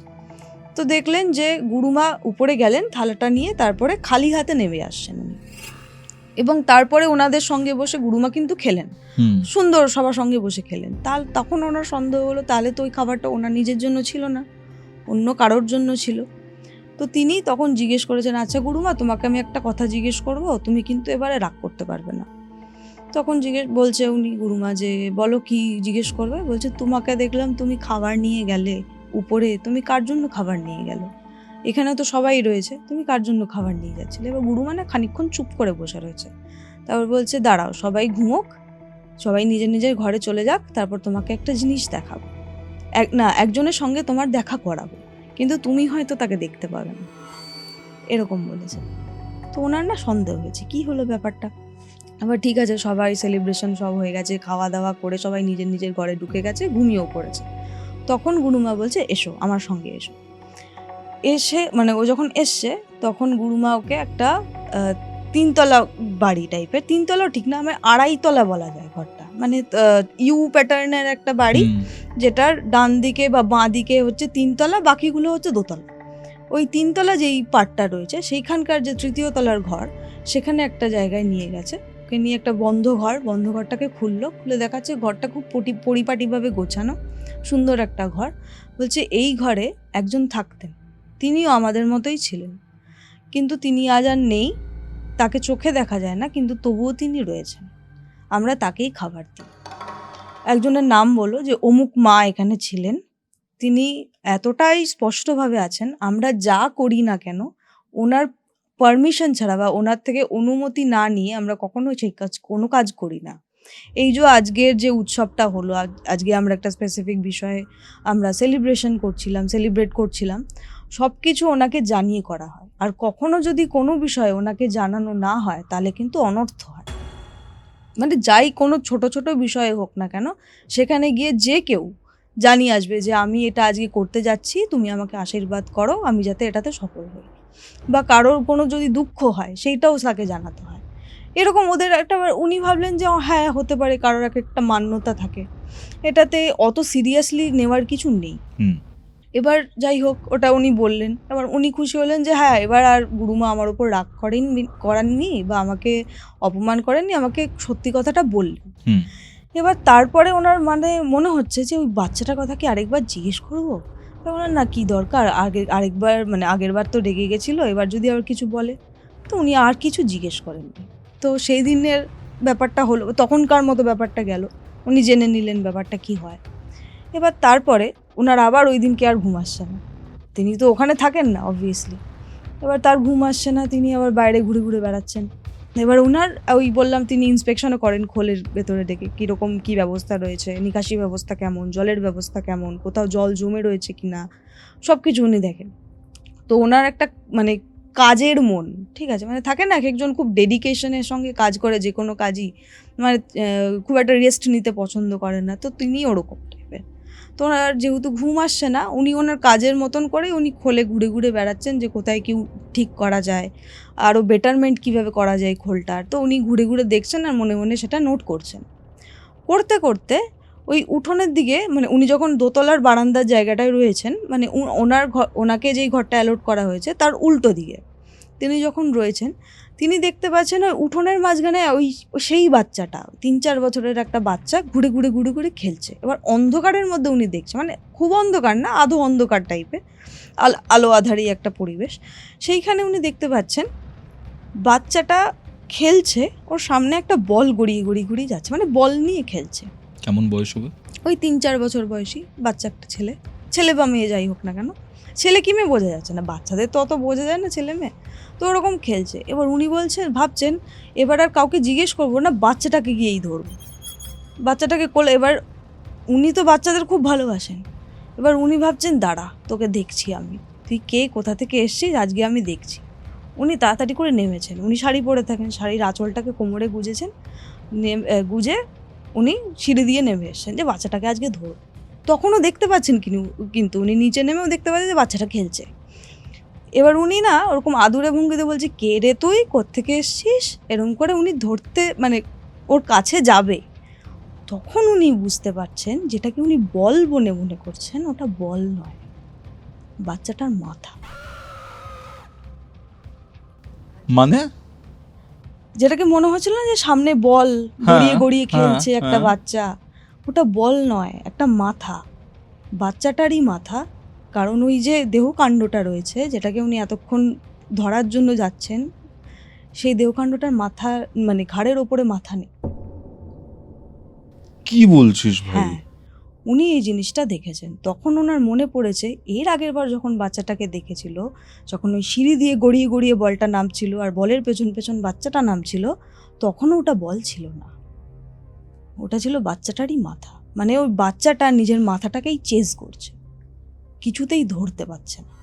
তো দেখলেন যে গুরুমা উপরে গেলেন থালাটা নিয়ে, তারপরে খালি হাতে নেমে আসছেন উনি, এবং তারপরে ওনাদের সঙ্গে বসে গুরুমা কিন্তু খেলেন, সুন্দর সবার সঙ্গে বসে খেলেন। তখন ওনার সন্দেহ হলো তাহলে তো ওই খাবারটা ওনার নিজের জন্য ছিল না, অন্য কারোর জন্য ছিল। তো তিনি তখন জিজ্ঞেস করেছেন, আচ্ছা গুরুমা, তোমাকে আমি একটা কথা জিজ্ঞেস করব, তুমি কিন্তু এবারে রাগ করতে পারবে না। তখন বলছে উনি গুরুমা যে বলো কি জিজ্ঞেস করবে। বলছে, তোমাকে দেখলাম তুমি খাবার নিয়ে গেলে উপরে, তুমি কার জন্য খাবার নিয়ে গেলে? এখানে তো সবাই রয়েছে, তুমি কার জন্য খাবার নিয়ে যাচ্ছিলে? এবার গুরুমা না খানিকক্ষণ চুপ করে বসে রয়েছে। তারপর বলছে, দাঁড়াও, সবাই ঘুমোক, সবাই নিজের নিজের ঘরে চলে যাক, তারপর তোমাকে একটা জিনিস দেখাবো। একজনের সঙ্গে তোমার দেখা করাবো, কিন্তু তুমি হয়তো তাকে দেখতে পাবে না, এরকম বলেছে। তো ওনার না সন্দেহ হয়েছে, কি হলো ব্যাপারটা। আবার ঠিক আছে, সবাই সেলিব্রেশন সব হয়ে গেছে, খাওয়া দাওয়া করে সবাই নিজের নিজের ঘরে ঢুকে গেছে, ঘুমিয়েও পড়েছে। তখন গুরুমা বলছে, এসো আমার সঙ্গে এসো। এসে মানে ও যখন এসছে, তখন গুরুমা ওকে একটা 3তলা বাড়ি টাইপের, 3তলাও ঠিক না, আমার 2.5 তলা বলা যায় ঘরটা, মানে ইউ প্যাটার্নের একটা বাড়ি, যেটার ডান দিকে বা বাঁ দিকে হচ্ছে 3তলা, বাকিগুলো হচ্ছে 2তলা। ওই 3তলা যেই পার্টটা রয়েছে, সেইখানকার যে 3য় তলার ঘর, সেখানে একটা জায়গায় নিয়ে গেছে ওকে, নিয়ে একটা বন্ধ ঘরটাকে খুলে দেখাচ্ছে ঘরটা খুব পরিপাটিভাবে গোছানো, সুন্দর একটা ঘর। বলছে, এই ঘরে একজন থাকতেন, তিনিও আমাদের মতোই ছিলেন, কিন্তু তিনি আজ আর নেই, তাকে চোখে দেখা যায় না, কিন্তু তবুও তিনি রয়েছেন, আমরা তাকেই খাবার দিই। একজনের নাম বলো, যে অমুক মা এখানে ছিলেন, তিনি এতটাই স্পষ্টভাবে আছেন, আমরা যা করি না কেন ওনার পারমিশন ছাড়া বা ওনার থেকে অনুমতি না নিয়ে আমরা কখনোই সেই কোনো কাজ করি না। এই যে আজকের যে উৎসবটা হলো, আজকে আমরা একটা স্পেসিফিক বিষয়ে আমরা সেলিব্রেট করছিলাম, সব কিছু ওনাকে জানিয়ে করা হয়, আর কখনো যদি কোনো বিষয়ে ওনাকে জানানো না হয় তাহলে কিন্তু অনর্থ হয়। মানে যাই কোনো ছোট ছোট বিষয়ে হোক না কেন, সেখানে গিয়ে যে কেউ জানিয়ে আসবে যে আমি এটা আজকে করতে যাচ্ছি, তুমি আমাকে আশীর্বাদ করো, আমি যাতে এটাতে সফল হই, বা কারোর কোনো যদি দুঃখ হয় সেইটাও তাকে জানাতে হয়। এরকম ওদের একটা, উনি ভাবলেন যে হ্যাঁ হতে পারে, কারোর একটা মান্যতা থাকে, এটাতে অত সিরিয়াসলি নেওয়ার কিছু নেই। এবার যাই হোক, ওটা উনি বললেন, এবার উনি খুশি হলেন যে হ্যাঁ, এবার আর গুরুমা আমার উপর রাগ করাননি বা আমাকে অপমান করেননি, আমাকে সত্যি কথাটা বললেন। এবার তারপরে ওনার মানে মনে হচ্ছে যে ওই বাচ্চাটার কথা কি আরেকবার জিজ্ঞেস করবো। ওনার না কি দরকার, আরেকবার মানে আগের বার তো রেগে গেছিলো, এবার যদি আবার কিছু বলে। তো উনি আর কিছু জিজ্ঞেস করেননি। তো সেই দিনের ব্যাপারটা হলো, তখনকার মতো ব্যাপারটা গেল, উনি জেনে নিলেন ব্যাপারটা কি হয়। এবার তারপরে ওনার আবার ওই দিনকে আর ঘুম আসছে না, তিনি তো ওখানে থাকেন না অবভিয়াসলি। এবার তার ঘুম আসছে না, তিনি আবার বাইরে ঘুরে ঘুরে বেড়াচ্ছেন। এবার ওনার ওই বললাম, তিনি ইন্সপেকশনও করেন খোলের ভেতরে ডেকে, কীরকম কী ব্যবস্থা রয়েছে, নিকাশি ব্যবস্থা কেমন, জলের ব্যবস্থা কেমন, কোথাও জল জমে রয়েছে কি না, সব কিছু উনি দেখেন। তো ওনার একটা মানে কাজের মন, ঠিক আছে, মানে থাকে না এক একজন খুব ডেডিকেশনের সঙ্গে কাজ করে, যে কোনো কাজই মানে খুব একটা রেস্ট নিতে পছন্দ করেন না, তো তিনি ওরকম টাইপের। তো ওনার যেহেতু ঘুম আসছে না, উনি ওনার কাজের মতন করে উনি খোলে ঘুরে ঘুরে বেড়াচ্ছেন, যে কোথায় কি ঠিক করা যায়, আরও বেটারমেন্ট কীভাবে করা যায় খোলটার। তো উনি ঘুরে ঘুরে দেখছেন আর মনে মনে সেটা নোট করছেন। করতে করতে ওই উঠোনের দিকে, মানে উনি যখন দোতলার বারান্দার জায়গাটায় রয়েছেন, মানে ওনাকে যেই ঘরটা অ্যালট করা হয়েছে তার উল্টো দিকে তিনি যখন রয়েছেন, তিনি দেখতে পাচ্ছেন ওই উঠোনের মাঝখানে ওই সেই বাচ্চাটা, 3-4 বছরের একটা বাচ্চা ঘুরে ঘুরে ঘুরে ঘুরে খেলছে। এবার অন্ধকারের মধ্যে উনি দেখছেন, মানে খুব অন্ধকার না, আধো অন্ধকার টাইপের, আলো আধারি একটা পরিবেশ, সেইখানে উনি দেখতে পাচ্ছেন বাচ্চাটা খেলছে, ওর সামনে একটা বল গড়িয়ে গড়িয়ে গড়িয়ে যাচ্ছে, মানে বল নিয়ে খেলছে। কেমন বয়স হবে? ওই 3-4 বছর বয়সী বাচ্চা, একটা ছেলে বা মেয়ে যাই হোক না কেন, ছেলে কি মেয়ে বোঝা যাচ্ছে না, বাচ্চাদের তো অত বোঝা যায় না ছেলে মেয়ে, তো ওরকম খেলছে। এবার উনি ভাবছেন এবার আর কাউকে জিজ্ঞেস করবো না, বাচ্চাটাকে গিয়েই ধরবো, বাচ্চাটাকে কোলে। এবার উনি তো বাচ্চাদের খুব ভালোবাসেন, এবার উনি ভাবছেন দাঁড়া, তোকে দেখছি আমি, তুই কে, কোথা থেকে এসছিস, আজকে আমি দেখছি। উনি তাড়াতাড়ি করে নেমেছেন, উনি শাড়ি পরে থাকেন, শাড়ির আঁচলটাকে কোমরে গুজেছেন, গুজে উনি সিঁড়ি দিয়ে নেমে এসছেন যে বাচ্চাটাকে আজকে ধরো। তখনও দেখতে পাচ্ছেন কিন্তু উনি নিচে নেমেও দেখতে পাচ্ছেন যে বাচ্চাটা খেলছে। এবার উনি না ওরকম আদুরে ভঙ্গিতে বলছে, কে রে তুই, কোত্থেকে এসছিস, এরকম করে উনি ধরতে মানে ওর কাছে যাবে, তখন উনি বুঝতে পারছেন যেটাকে উনি বল মনে করছেন, ওটা বল নয়, বাচ্চাটার মাথা। মানে যেটাকে মনে হচ্ছিল না যে সামনে বল গড়িয়ে গড়িয়ে খেলছে একটা বাচ্চা, ওটা বল নয়, একটা মাথা, বাচ্চাটারই মাথা কারণ ওই যে দেহকাণ্ডটা রয়েছে, যেটাকে উনি এতক্ষণ ধরার জন্য যাচ্ছেন, সেই দেহকাণ্ডটার মাথা মানে ঘাড়ের ওপরে মাথা নেই। কি বলছিস ভাই? হ্যাঁ, উনি এই জিনিসটা দেখেছেন। তখন ওনার মনে পড়েছে এর আগের বার যখন বাচ্চাটাকে দেখেছিল, যখন ওই সিঁড়ি দিয়ে গড়িয়ে গড়িয়ে বলটা নামছিল আর বলের পেছন পেছন বাচ্চাটা নামছিল, তখনও ওটা বল ছিল না, ওটা ছিল বাচ্চাটারই মাথা। মানে ওই বাচ্চাটা নিজের মাথাটাকেই চেজ করছে, কিছুতেই ধরতে পারছে না।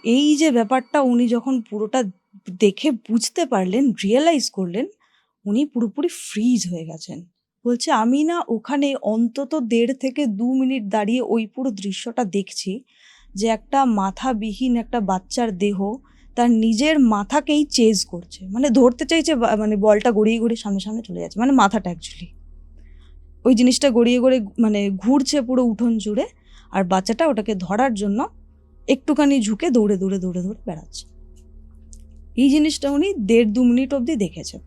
এই যে ব্যাপারটা উনি যখন পুরোটা দেখে বুঝতে পারলেন, রিয়েলাইজ করলেন, উনি পুরোপুরি ফ্রিজ হয়ে গেছেন। বলছে আমি না ওখানে অন্তত 1.5 থেকে 2 মিনিট দাঁড়িয়ে ওই পুরো দৃশ্যটা দেখছি, যে একটা মাথাবিহীন একটা বাচ্চার দেহ তার নিজের মাথাকেই চেজ করছে, মানে ধরতে চাইছে, মানে বলটা গড়িয়ে গড়িয়ে সামনে সামনে চলে যাচ্ছে, মানে মাথাটা অ্যাকচুয়ালি ওই জিনিসটা গড়িয়ে গড়িয়ে মানে ঘুরছে পুরো উঠোন জুড়ে, আর বাচ্চাটা ওটাকে ধরার জন্য একটুখানি ঝুঁকে দৌড়ে দৌড়ে দৌড়ে দৌড়ে বেড়াচ্ছে। এই জিনিসটা উনি 1.5-2 মিনিট অবধি দেখেছেন।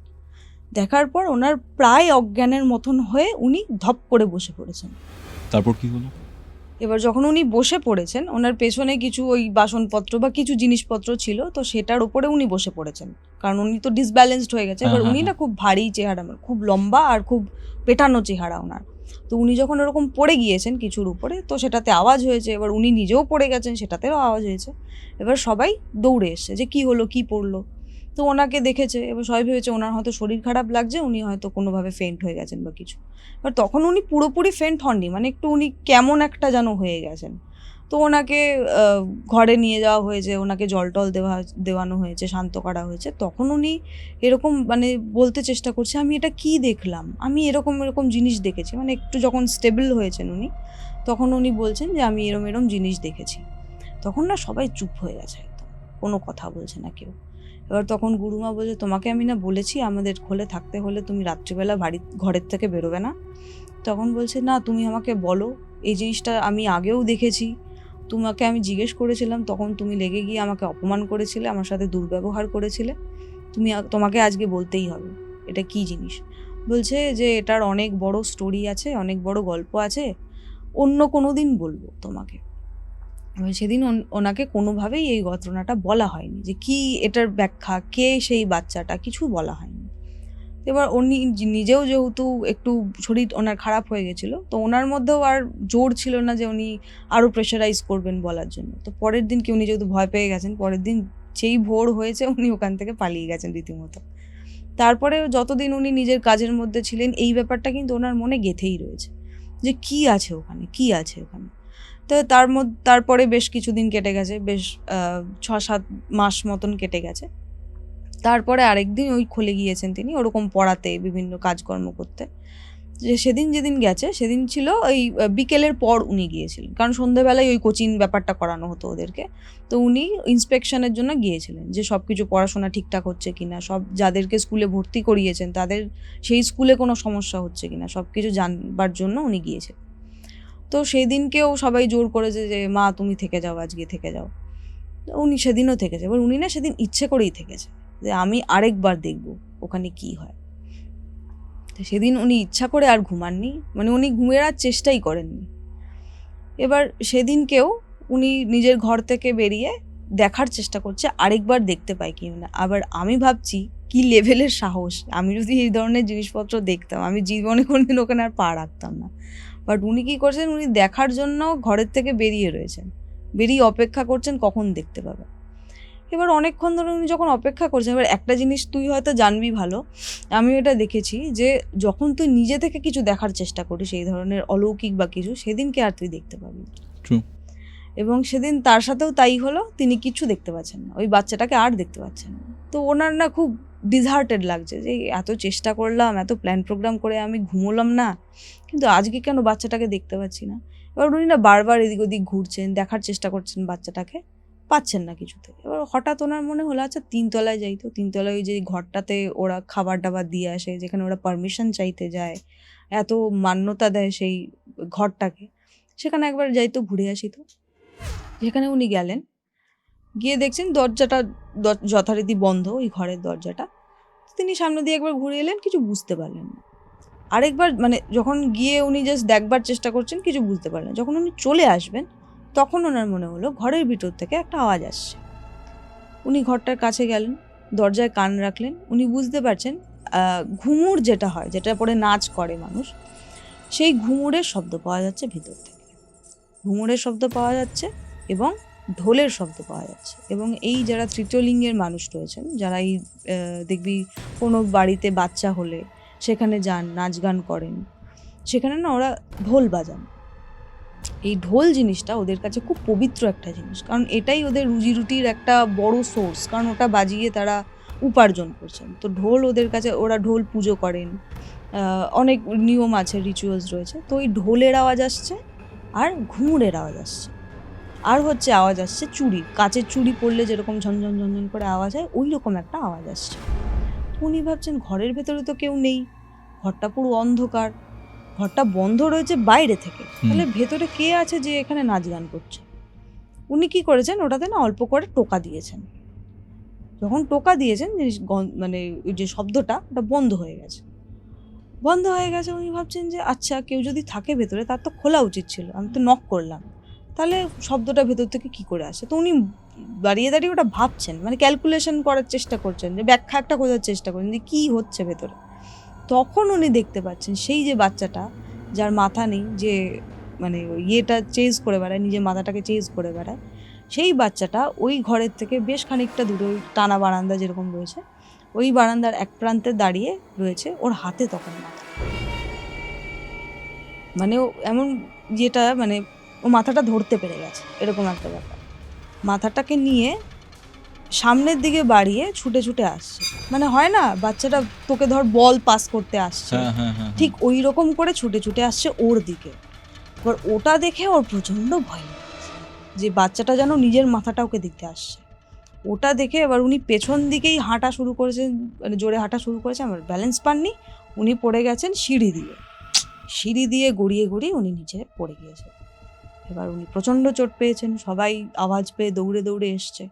দেখার পর ওনার প্রায় অজ্ঞানের মতন হয়ে উনি ধপ করে বসে পড়েছেন। তারপর কি হলো? এবার যখন উনি বসে পড়েছেন, ওনার পেছনে কিছু ওই বাসনপত্র বা কিছু জিনিসপত্র ছিল, তো সেটার উপরে উনি বসে পড়েছেন, কারণ উনি তো ডিসব্যালেন্সড হয়ে গেছে। এবার উনি না খুব ভারী চেহারা, খুব লম্বা আর খুব পেটানো চেহারা ওনার। তো উনি যখন এরকম পড়ে গিয়েছেন কিছুর উপরে, তো সেটাতে আওয়াজ হয়েছে, এবার উনি নিজেও পড়ে গেছেন, সেটাতেও আওয়াজ হয়েছে। এবার সবাই দৌড়ে এসছে যে কি হলো, কি পড়লো। তো ওনাকে দেখেছে, এবার সবাই ভেবেছে ওনার হয়তো শরীর খারাপ লাগছে, উনি হয়তো কোনোভাবে ফেন্ট হয়ে গেছেন বা কিছু। এবার তখন উনি পুরোপুরি ফেন্ট হননি, মানে একটু উনি কেমন একটা যেন হয়ে গেছেন। তো ওনাকে ঘরে নিয়ে যাওয়া হয়েছে, ওনাকে জল টল দেওয়ানো হয়েছে, শান্ত করা হয়েছে। তখন উনি এরকম মানে বলতে চেষ্টা করছে আমি এটা কি দেখলাম, আমি এরকম এরকম জিনিস দেখেছি, মানে একটু যখন স্টেবল হয়েছেন উনি, তখন উনি বলছেন যে আমি এরম এরম জিনিস দেখেছি। তখন না সবাই চুপ হয়ে গেছে, একদম কোনো কথা বলছে না কেউ। এবার তখন গুরুমা বলছে তোমাকে আমি না বলেছি আমাদের খোলে থাকতে হলে তুমি রাত্রিবেলা ঘরের থেকে বেরোবে না। তখন বলছে না তুমি আমাকে বলো, এই জিনিসটা আমি আগেও দেখেছি, তোমাকে আমি জিজ্ঞেস করেছিলাম, তখন তুমি লেগে গিয়ে আমাকে অপমান করেছিলে, আমার সাথে দুর্ব্যবহার করেছিলে, তোমাকে আজকে বলতেই হবে এটা কি জিনিস। বলছে যে এটার অনেক বড় স্টোরি আছে, অনেক বড় গল্প আছে, অন্য কোনো দিন বলবো তোমাকে। এবার সেদিন ওনাকে কোনোভাবেই এই ঘটনাটা বলা হয়নি, যে কি এটার ব্যাখ্যা, কে সেই বাচ্চাটা, কিছু বলা হয়নি। এবার উনি নিজেও যেহেতু একটু শরীর ওনার খারাপ হয়ে গেছিলো, তো ওনার মধ্যেও আর জোর ছিল না যে উনি আরও প্রেশারাইজ করবেন বলার জন্য। তো পরের দিন কি উনি যেহেতু ভয় পেয়ে গেছেন, পরের দিন যেই ভোর হয়েছে উনি ওখান থেকে পালিয়ে গেছেন রীতিমতো। তারপরে যতদিন উনি নিজের কাজের মধ্যে ছিলেন, এই ব্যাপারটা কিন্তু ওনার মনে গেঁথেই রয়েছে যে কি আছে ওখানে, কি আছে ওখানে। তো তারপরে বেশ কিছুদিন কেটে গেছে, বেশ 6-7 মাস মতন কেটে গেছে। তারপরে আরেকদিন ওই খুলে গিয়েছেন তিনি ওরকম পড়াতে, বিভিন্ন কাজকর্ম করতে। যে যেদিন গেছে সেদিন ছিল ওই বিকেলের পর উনি গিয়েছিলেন, কারণ সন্ধ্যেবেলায় ওই কোচিং ব্যাপারটা করানো হতো ওদেরকে। তো উনি ইন্সপেকশনের জন্য গিয়েছিলেন, যে সব কিছু পড়াশোনা ঠিকঠাক হচ্ছে কিনা, সব যাদেরকে স্কুলে ভর্তি করিয়েছেন তাদের সেই স্কুলে কোনো সমস্যা হচ্ছে কিনা, সব কিছু জানবার জন্য উনি গিয়েছিলেন। তো সেই দিনকেও সবাই জোর করেছে যে মা তুমি থেকে যাও, আজকে থেকে যাও। উনি সেদিনও থেকেছে। এবার উনি না সেদিন ইচ্ছে করেই থেকেছে যে আমি আরেকবার দেখব ওখানে কি হয়। তো সেদিন উনি ইচ্ছা করে আর ঘুমাননি, মানে উনি ঘুমের আর চেষ্টাই করেননি। এবার সেদিনকেও উনি নিজের ঘর থেকে বেরিয়ে দেখার চেষ্টা করছে আরেকবার দেখতে পাই কি না। আবার আমি ভাবছি কি লেভেলের সাহস, আমি যদি এই ধরনের জিনিসপত্র দেখতাম আমি জীবনে কোনোদিন ওখানে আর পা রাখতাম না। বাট উনি কী করছেন, উনি দেখার জন্য ঘরের থেকে বেরিয়ে রয়েছেন, বেরিয়ে অপেক্ষা করছেন কখন দেখতে পাবে। এবার অনেকক্ষণ ধরে উনি যখন অপেক্ষা করছেন, এবার একটা জিনিস তুই হয়তো জানবি ভালো, আমিও এটা দেখেছি, যে যখন তুই নিজে থেকে কিছু দেখার চেষ্টা করিস এই ধরনের অলৌকিক বা কিছু, সেদিনকে আর তুই দেখতে পাবি। এবং সেদিন তার সাথেও তাই হলো, তিনি কিচ্ছু দেখতে পাচ্ছেন না, ওই বাচ্চাটাকে আর দেখতে পাচ্ছেন না। তো ওনার না খুব ডিসহার্টেড লাগছে যে এত চেষ্টা করলাম, এত প্ল্যান প্রোগ্রাম করে আমি ঘুমোলাম না, কিন্তু আজকে কেন বাচ্চাটাকে দেখতে পাচ্ছি না। এবার উনি না বারবার এদিক ওদিক ঘুরছেন, দেখার চেষ্টা করছেন বাচ্চাটাকে, পাচ্ছেন না কিছুতে। এবার হঠাৎ ওনার মনে হলো আচ্ছা 3 তলায় যাই তো, 3 তলায় ওই যে ঘরটাতে ওরা খাবার দাবার দিয়ে আসে, যেখানে ওরা পারমিশন চাইতে যায়, এত মান্যতা দেয় সেই ঘরটাকে, সেখানে একবার যাই তো, ঘুরে আসি তো। যেখানে উনি গেলেন, গিয়ে দেখছেন দরজাটা যথারীতি বন্ধ, ওই ঘরের দরজাটা। তিনি সামনে দিয়ে একবার ঘুরে এলেন, কিছু বুঝতে পারলেন না। আরেকবার মানে যখন গিয়ে উনি জাস্ট দেখবার চেষ্টা করছেন, কিছু বুঝতে পারলেন। যখন উনি চলে আসবেন তখন ওনার মনে হলো ঘরের ভিতর থেকে একটা আওয়াজ আসছে। উনি ঘরটার কাছে গেলেন, দরজায় কান রাখলেন। উনি বুঝতে পারছেন ঘুঙুর যেটা হয়, যেটা পরে নাচ করে মানুষ, সেই ঘুঙুরের শব্দ পাওয়া যাচ্ছে ভিতর থেকে। ঘুঙুরের শব্দ পাওয়া যাচ্ছে এবং ঢোলের শব্দ পাওয়া যাচ্ছে। এবং এই যারা তৃতীয় লিঙ্গের মানুষ রয়েছেন, যারা এই দেখবি কোনো বাড়িতে বাচ্চা হলে সেখানে যান, নাচ গান করেন, সেখানে না ওরা ঢোল বাজান। এই ঢোল জিনিসটা ওদের কাছে খুব পবিত্র একটা জিনিস, কারণ এটাই ওদের রুজি রুটির একটা বড় সোর্স, কারণ ওটা বাজিয়ে তারা উপার্জন করছেন। তো ঢোল ওদের কাছে, ওরা ঢোল পুজো করেন, অনেক নিয়ম আছে, রিচুয়ালস রয়েছে। তো ওই ঢোলের আওয়াজ আসছে আর ঘুঙুরের আওয়াজ আসছে, আর হচ্ছে আওয়াজ আসছে চুড়ি, কাচের চুড়ি পড়লে যেরকম ঝনঝন ঝনঝন করে আওয়াজ হয়, ওই রকম একটা আওয়াজ আসছে। উনি ভাবছেন ঘরের ভেতরে তো কেউ নেই, ঘরটা পুরো অন্ধকার, ঘরটা বন্ধ রয়েছে বাইরে থেকে, তাহলে ভেতরে কে আছে যে এখানে নাচ গান করছে? উনি কি করেছেন, ওটাতে না অল্প করে টোকা দিয়েছেন। যখন টোকা দিয়েছেন, মানে ওই যে শব্দটা, ওটা বন্ধ হয়ে গেছে। বন্ধ হয়ে গেছে, উনি ভাবছেন যে আচ্ছা, কেউ যদি থাকে ভেতরে তার তো খোলা উচিত ছিল, আমি তো নক করলাম, তাহলে শব্দটা ভেতর থেকে কি করে আসে? তো উনি দাঁড়িয়ে দাঁড়িয়ে ওটা ভাবছেন, মানে ক্যালকুলেশন করার চেষ্টা করছেন, যে ব্যাখ্যা একটা খোঁজার চেষ্টা করছেন যে কী হচ্ছে ভেতরে। তখন উনি দেখতে পাচ্ছেন সেই যে বাচ্চাটা, যার মাথা নেই, যে মানে ইয়েটা চেঞ্জ করে বেড়ায়, নিজের মাথাটাকে চেঞ্জ করে বেড়ায়, সেই বাচ্চাটা ওই ঘরের থেকে বেশ খানিকটা দূরে, ওই টানা বারান্দা যেরকম রয়েছে, ওই বারান্দার এক প্রান্তে দাঁড়িয়ে রয়েছে। ওর হাতে তখন মাথা, মানে ও এমন যেটা, মানে ও মাথাটা ধরতে পেরে গেছে, এরকম একটা ব্যাপার। মাথাটাকে নিয়ে সামনের দিকে বাড়িয়ে ছুটে ছুটে আসছে, মানে হয় না বাচ্চাটা তোকে ধর বল পাস করতে আসছে, ঠিক ওই রকম করে ছুটে ছুটে আসছে ওর দিকে। এবার ওটা দেখে ওর প্রচণ্ড ভয় লাগছে, যে বাচ্চাটা যেন নিজের মাথাটা ওকে দিতে আসছে। ওটা দেখে এবার উনি পেছন দিকেই হাঁটা শুরু করেছেন, মানে জোরে হাঁটা শুরু করেছেন। আমার ব্যালেন্স পাননি, উনি পড়ে গেছেন সিঁড়ি দিয়ে গড়িয়ে গড়িয়ে উনি নিচে পড়ে গিয়েছেন। এবার উনি প্রচণ্ড চোট পেয়েছেন, সবাই আওয়াজ পেয়ে দৌড়ে দৌড়ে এসছে,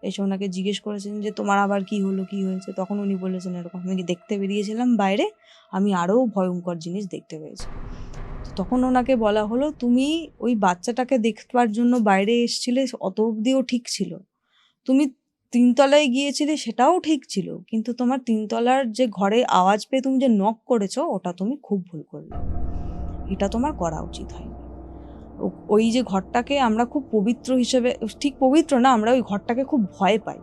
এসে ওনাকে জিজ্ঞেস করেছেন যে তোমার আবার কি হলো, কি হয়েছে? তখন উনি বলেছেন এরকম, আমি দেখতে বেরিয়েছিলাম বাইরে, আমি আরও ভয়ঙ্কর জিনিস দেখতে পেয়েছি। তখন ওনাকে বলা হলো, তুমি ওই বাচ্চাটাকে দেখবার জন্য বাইরে এসছিলে, অত অবধিও ঠিক ছিল। তুমি 3 তলায় গিয়েছিলে, সেটাও ঠিক ছিল, কিন্তু তোমার 3 তলার যে ঘরে আওয়াজ পেয়ে তুমি যে নক করেছো, ওটা তুমি খুব ভুল করলে, এটা তোমার করা উচিত হয়নি। ওই যে ঘরটাকে আমরা খুব পবিত্র হিসেবে, ঠিক পবিত্র না, আমরা ওই ঘরটাকে খুব ভয় পাই,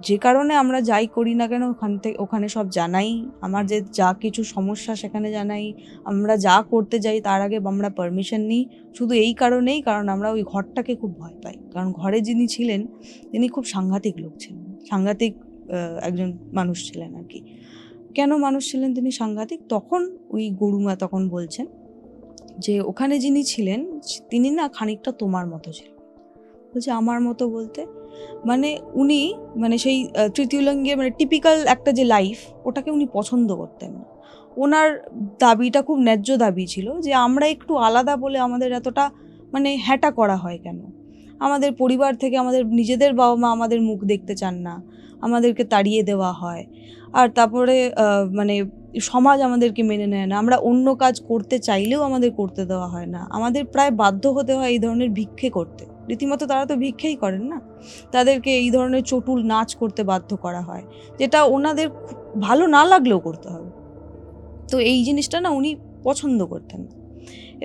যে কারণে আমরা যাই করি না কেন ওখানে সব জানাই, আমার যে যা কিছু সমস্যা সেখানে জানাই, আমরা যা করতে যাই তার আগে আমরা পারমিশন নিই, শুধু এই কারণেই, কারণ আমরা ওই ঘরটাকে খুব ভয় পাই। কারণ ঘরে যিনি ছিলেন তিনি খুব সাংঘাতিক লোক ছিলেন, সাংঘাতিক একজন মানুষ ছিলেন আর কি। কেন মানুষ ছিলেন তিনি সাংঘাতিক? তখন ওই গরুমা তখন বলছেন যে ওখানে যিনি ছিলেন তিনি না খানিকটা তোমার মতো ছিলেন। বলছে আমার মতো বলতে, মানে উনি, মানে সেই তৃতীয় লিঙ্গে, মানে টিপিক্যাল একটা যে লাইফ, ওটাকে উনি পছন্দ করতেন না। ওনার দাবিটা খুব ন্যায্য দাবি ছিল, যে আমরা একটু আলাদা বলে আমাদের এতটা মানে হ্যাটা করা হয় কেন? আমাদের পরিবার থেকে আমাদের নিজেদের বাবা মা আমাদের মুখ দেখতে চান না, আমাদেরকে তাড়িয়ে দেওয়া হয়, আর তারপরে মানে সমাজ আমাদেরকে মেনে নেয় না, আমরা অন্য কাজ করতে চাইলেও আমাদের করতে দেওয়া হয় না, আমাদের প্রায় বাধ্য হতে হয় এই ধরনের ভিক্ষে করতে। রীতিমতো তারা তো ভিক্ষেই করেন না, তাদেরকে এই ধরনের চটুল নাচ করতে বাধ্য করা হয়, যেটা ওনাদের ভালো না লাগলেও করতে হবে। তো এই জিনিসটা না উনি পছন্দ করতেন না।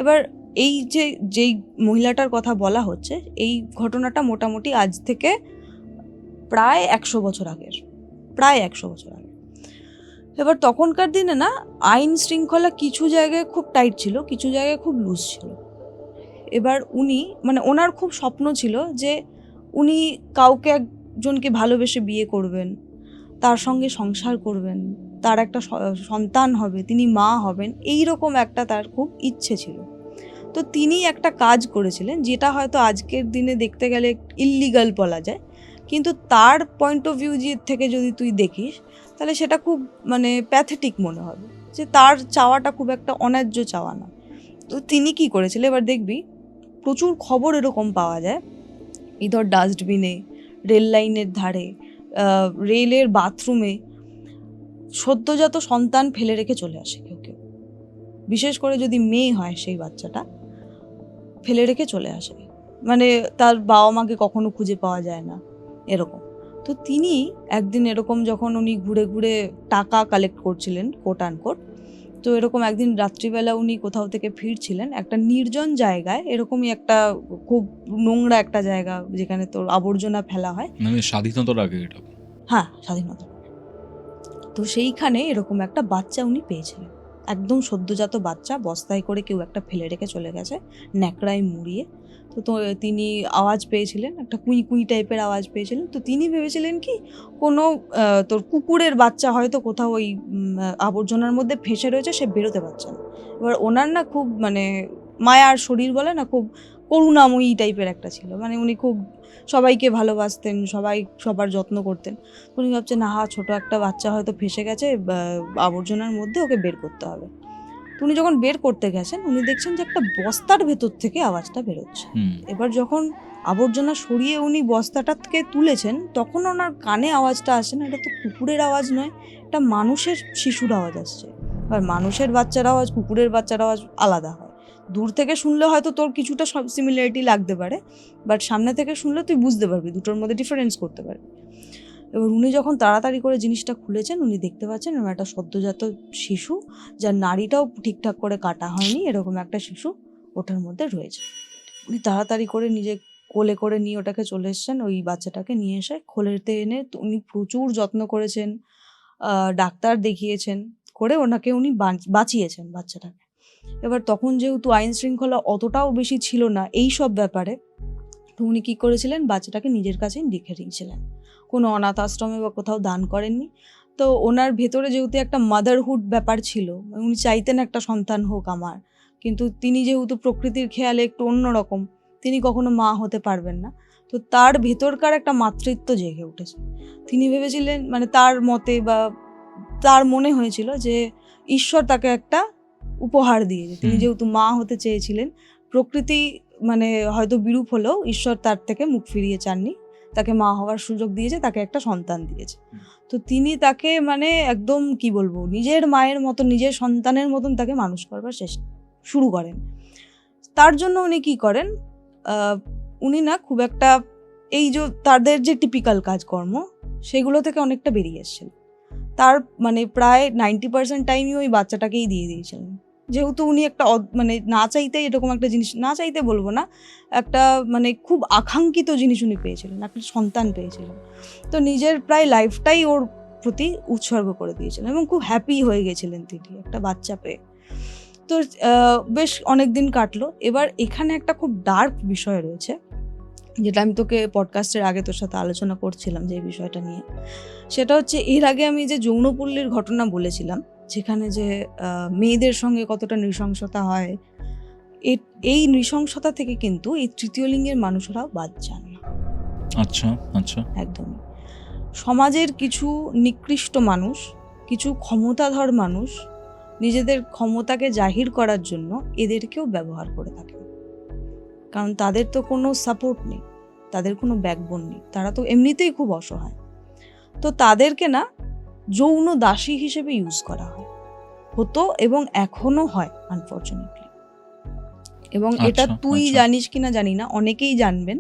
এবার এই যেই মহিলাটার কথা বলা হচ্ছে, এই ঘটনাটা মোটামুটি আজ থেকে প্রায় 100 বছর আগের, প্রায় 100 বছর আগে। এবার তখনকার দিনে না আইন শৃঙ্খলা কিছু জায়গায় খুব টাইট ছিল, কিছু জায়গায় খুব লুজ ছিল। এবার উনি, মানে ওনার খুব স্বপ্ন ছিল যে উনি কাউকে একজনকে ভালোবেসে বিয়ে করবেন, তার সঙ্গে সংসার করবেন, তার একটা সন্তান হবে, তিনি মা হবেন, এই রকম একটা তার খুব ইচ্ছে ছিল। তো তিনি একটা কাজ করেছিলেন, যেটা হয়তো আজকের দিনে দেখতে গেলে ইল্লিগাল বলা যায়, কিন্তু তার পয়েন্ট অফ ভিউ থেকে যদি তুই দেখিস, তাহলে সেটা খুব মানে প্যাথেটিক মনে হবে, যে তার চাওয়াটা খুব একটা অন্যায্য চাওয়া না। তো তিনি কি করেছিলেন, এবার দেখবি প্রচুর খবর এরকম পাওয়া যায়, এই ধর ডাস্টবিনে, রেল লাইনের ধারে, রেলের বাথরুমে সদ্যজাত সন্তান ফেলে রেখে চলে আসে কেউ কেউ, বিশেষ করে যদি মেয়ে হয় সেই বাচ্চাটা ফেলে রেখে চলে আসে। মানে তার বাবা মাকে কখনো খুঁজে পাওয়া যায় না এরকম। তো তিনি একদিন এরকম যখন উনি ঘুরে ঘুরে টাকা কালেক্ট করছিলেন কোট আনকোট, তো এরকম একদিন রাত্রিবেলা উনি কোথাও থেকে ফিরছিলেন একটা নির্জন জায়গায়, এরকমই একটা খুব নোংরা একটা জায়গা যেখানে তোর আবর্জনা ফেলা হয়। মানে স্বাধীনতার আগে এটা? হ্যাঁ, স্বাধীনতা। তো সেইখানে এরকম একটা বাচ্চা উনি পেয়েছিলেন, একদম সদ্যজাত বাচ্চা, বস্তায় করে কেউ একটা ফেলে রেখে চলে গেছে ন্যাকড়ায় মুড়িয়ে। তো তিনি আওয়াজ পেয়েছিলেন, একটা কুই কুই টাইপের আওয়াজ পেয়েছিলেন। তো তিনি ভেবেছিলেন কি কোনো তোর কুকুরের বাচ্চা হয়তো কোথাও ওই আবর্জনার মধ্যে ফেঁসে রয়েছে, সে বেরোতে পারছে না। এবার ওনার না খুব মানে মায়ার শরীর বলে না, খুব করুণাময়ী টাইপের একটা ছিল, মানে উনি খুব সবাইকে ভালোবাসতেন, সবার যত্ন করতেন। উনি ভাবছেন না, ছোট একটা বাচ্চা হয়তো ফেঁসে গেছে আবর্জনার মধ্যে, ওকে বের করতে হবে। তো উনি যখন বের করতে গেছেন, উনি দেখছেন যে একটা বস্তার ভেতর থেকে আওয়াজটা বেরোচ্ছে। এবার যখন আবর্জনা সরিয়ে উনি বস্তাটাকে তুলেছেন, তখন ওনার কানে আওয়াজটা আসছে না, এটা তো কুকুরের আওয়াজ নয়, এটা মানুষের শিশুর আওয়াজ আসছে। আর মানুষের বাচ্চার আওয়াজ, কুকুরের বাচ্চার আওয়াজ আলাদা হয়। দূর থেকে শুনলে হয়তো তোর কিছুটা সব সিমিলারিটি লাগতে পারে, বাট সামনে থেকে শুনলে তুই বুঝতে পারবি, দুটোর মধ্যে ডিফারেন্স করতে পারবি। এবার উনি যখন তাড়াতাড়ি করে জিনিসটা খুলেছেন, উনি দেখতে পাচ্ছেন এবার একটা সদ্যজাত শিশু, যার নাড়িটাও ঠিকঠাক করে কাটা হয়নি, এরকম একটা শিশু ওটার মধ্যে রয়েছে। উনি তাড়াতাড়ি করে নিজে কোলে করে নিয়ে ওটাকে চলে এসেছেন, ওই বাচ্চাটাকে নিয়ে এসে কোলেতে এনে উনি প্রচুর যত্ন করেছেন, ডাক্তার দেখিয়েছেন, করে ওনাকে উনি বাঁচিয়েছেন বাচ্চাটাকে। এবার তখন যেহেতু আইন শৃঙ্খলা অতটাও বেশি ছিল না এই সব ব্যাপারে, তো উনি কী করেছিলেন, বাচ্চাটাকে নিজের কাছেই রেখে দিয়েছিলেন, কোনো অনাথ আশ্রমে বা কোথাও দান করেননি। তো ওনার ভেতরে যেহেতু একটা মাদারহুড ব্যাপার ছিল, উনি চাইতেন একটা সন্তান হোক আমার, কিন্তু তিনি যেহেতু প্রকৃতির খেয়ালে একটু অন্যরকম, তিনি কখনো মা হতে পারবেন না। তো তার ভেতরকার একটা মাতৃত্ব জেগে উঠেছে। তিনি ভেবেছিলেন, মানে তার মতে বা তার মনে হয়েছিল যে ঈশ্বর তাকে একটা উপহার দিয়েছে। তিনি যেহেতু মা হতে চেয়েছিলেন, প্রকৃতি মানে হয়তো বিরূপ হলেও ঈশ্বর তার থেকে মুখ ফিরিয়ে চাননি, তাকে মা হওয়ার সুযোগ দিয়েছে, তাকে একটা সন্তান দিয়েছে। তো তিনি তাকে মানে একদম কি বলবো, নিজের মায়ের মতো, নিজের সন্তানের মতন তাকে মানুষ করবার শুরু করেন। তার জন্য উনি কি করেন, উনি না খুব একটা এই যে তাদের যে টিপিক্যাল কাজকর্ম সেগুলো থেকে অনেকটা বেরিয়ে এসেছেন। তার মানে প্রায় 90% টাইমই ওই বাচ্চাটাকেই দিয়ে দিয়েছিলেন। যেহেতু উনি একটা মানে না চাইতেই এরকম একটা জিনিস, না চাইতে বলবো না, একটা মানে খুব আকাঙ্ক্ষিত জিনিস উনি পেয়েছিলেন, একটা সন্তান পেয়েছিলেন। তো নিজের প্রায় লাইফটাই ওর প্রতি উৎসর্গ করে দিয়েছিলেন এবং খুব হ্যাপি হয়ে গেছিলেন তিনি একটা বাচ্চা পেয়ে। তো বেশ অনেক দিন কাটলো। এবার এখানে একটা খুব ডার্ক বিষয় রয়েছে, যেটা আমি তোকে পডকাস্টের আগে তোর সাথে আলোচনা করছিলাম যে বিষয়টা নিয়ে। সেটা হচ্ছে, এর আগে আমি যে যৌনপল্লীর ঘটনা বলেছিলাম, যেখানে যে মেয়েদের সঙ্গে কতটা নৃশংসতা হয়, এই নৃশংসতা থেকে কিন্তু এই তৃতীয় লিঙ্গের মানুষরাও বাদ যান না। আচ্ছা আচ্ছা। একদমই। সমাজের কিছু নিকৃষ্ট মানুষ, কিছু ক্ষমতাধর মানুষ নিজেদের ক্ষমতাকে জাহির করার জন্য এদেরকেও ব্যবহার করে থাকে। কারণ তাদের তো কোনো সাপোর্ট নেই, তাদের কোনো ব্যাকবোন নেই, তারা তো এমনিতেই খুব অসহায়। তো তাদেরকে না যৌন দাসী হিসেবে ইউজ করা হতো এবং এখনো হয় আনফরচুনেটলি। এবং এটা তুই জানিস কিনা জানি না, অনেকেই জানবেন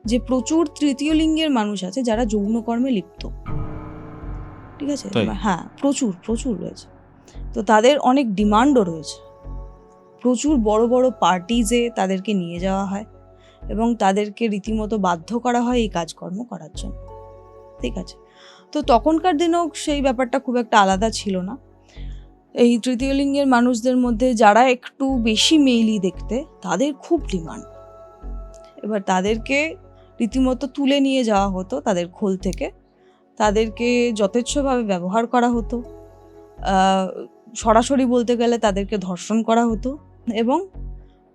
যে প্রচুর তৃতীয় লিঙ্গের মানুষ আছে যারা যৌনকর্মে লিপ্ত। ঠিক আছে, হ্যাঁ, প্রচুর প্রচুর রয়েছে। তো তাদের অনেক ডিমান্ডও রয়েছে, প্রচুর বড় বড় পার্টিজে তাদেরকে নিয়ে যাওয়া হয় এবং তাদেরকে রীতিমতো বাধ্য করা হয় এই কাজকর্ম করার জন্য। ঠিক আছে, তো তখনকার দিনেও সেই ব্যাপারটা খুব একটা আলাদা ছিল না। এই তৃতীয় লিঙ্গের মানুষদের মধ্যে যারা একটু বেশি মেইলি দেখতে, তাদের খুব ডিমান্ড। এবার তাদেরকে রীতিমতো তুলে নিয়ে যাওয়া হতো তাদের খোল থেকে, তাদেরকে যথেচ্ছভাবে ব্যবহার করা হতো, সরাসরি বলতে গেলে তাদেরকে ধর্ষণ করা হতো এবং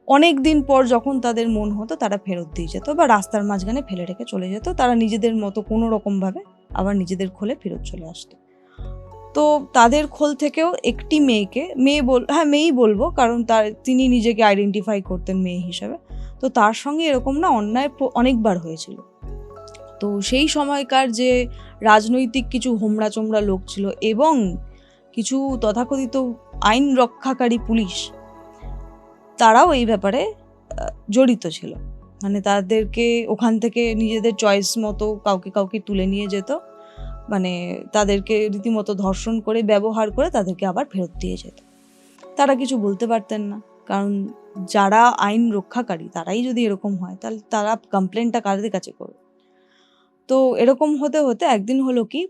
অনেক দিন পর যখন তাদের মন হতো তারা ফেরত দিয়ে যেত বা রাস্তার মাঝখানে ফেলে রেখে চলে যেত। তারা নিজেদের মতো কোনো রকমভাবে আবার নিজেদের খোলে ফেরত চলে আসতো। তো তাদের খোল থেকেও একটি মেয়েকে, মেয়েই বলবো, কারণ তিনি নিজেকে আইডেন্টিফাই করতেন মেয়ে হিসাবে। তো তার সঙ্গে এরকম না অন্যায় অনেকবার হয়েছিল। তো সেই সময়কার যে রাজনৈতিক কিছু হোমরা চোমরা লোক ছিল এবং কিছু তথাকথিত আইন রক্ষাকারী পুলিশ, তারাও এই ব্যাপারে জড়িত ছিল। মানে তাদেরকে ওখান থেকে নিজেদের চয়েস মতো কাউকে কাউকে তুলে নিয়ে যেত, মানে তাদেরকে রীতিমতো ধর্ষণ করে ব্যবহার করে তাদেরকে আবার ফেরত দিয়ে যেত। তারা কিছু বলতে পারতেন না, কারণ যারা আইন রক্ষাকারী তারাই যদি এরকম হয় তাহলে তারা কমপ্লেনটা কাদের কাছে করবে। তো এরকম হতে হতে একদিন হলো কি,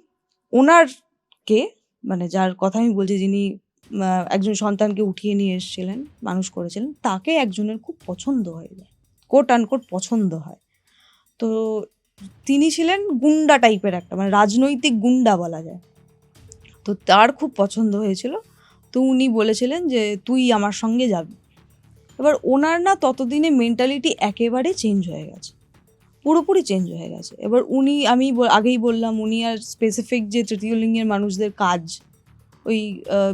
ওনারকে মানে যার কথা আমি বলছি, যিনি একজন সন্তানকে উঠিয়ে নিয়ে এসেছিলেন, মানুষ করেছিলেন, তাকে একজনের খুব পছন্দ হয়ে যায়, কোট আনকোট পছন্দ হয়। তো তিনি ছিলেন গুন্ডা টাইপের একটা, মানে রাজনৈতিক গুন্ডা বলা যায়। তো তার খুব পছন্দ হয়েছিল। তো উনি বলেছিলেন যে তুই আমার সঙ্গে যাবি। এবার ওনার না ততদিনে মেন্টালিটি একেবারে চেঞ্জ হয়ে গেছে, পুরোপুরি চেঞ্জ হয়ে গেছে। এবার উনি, আমি আগেই বললাম, উনি আর স্পেসিফিক যে তৃতীয় লিঙ্গের মানুষদের কাজ, ওই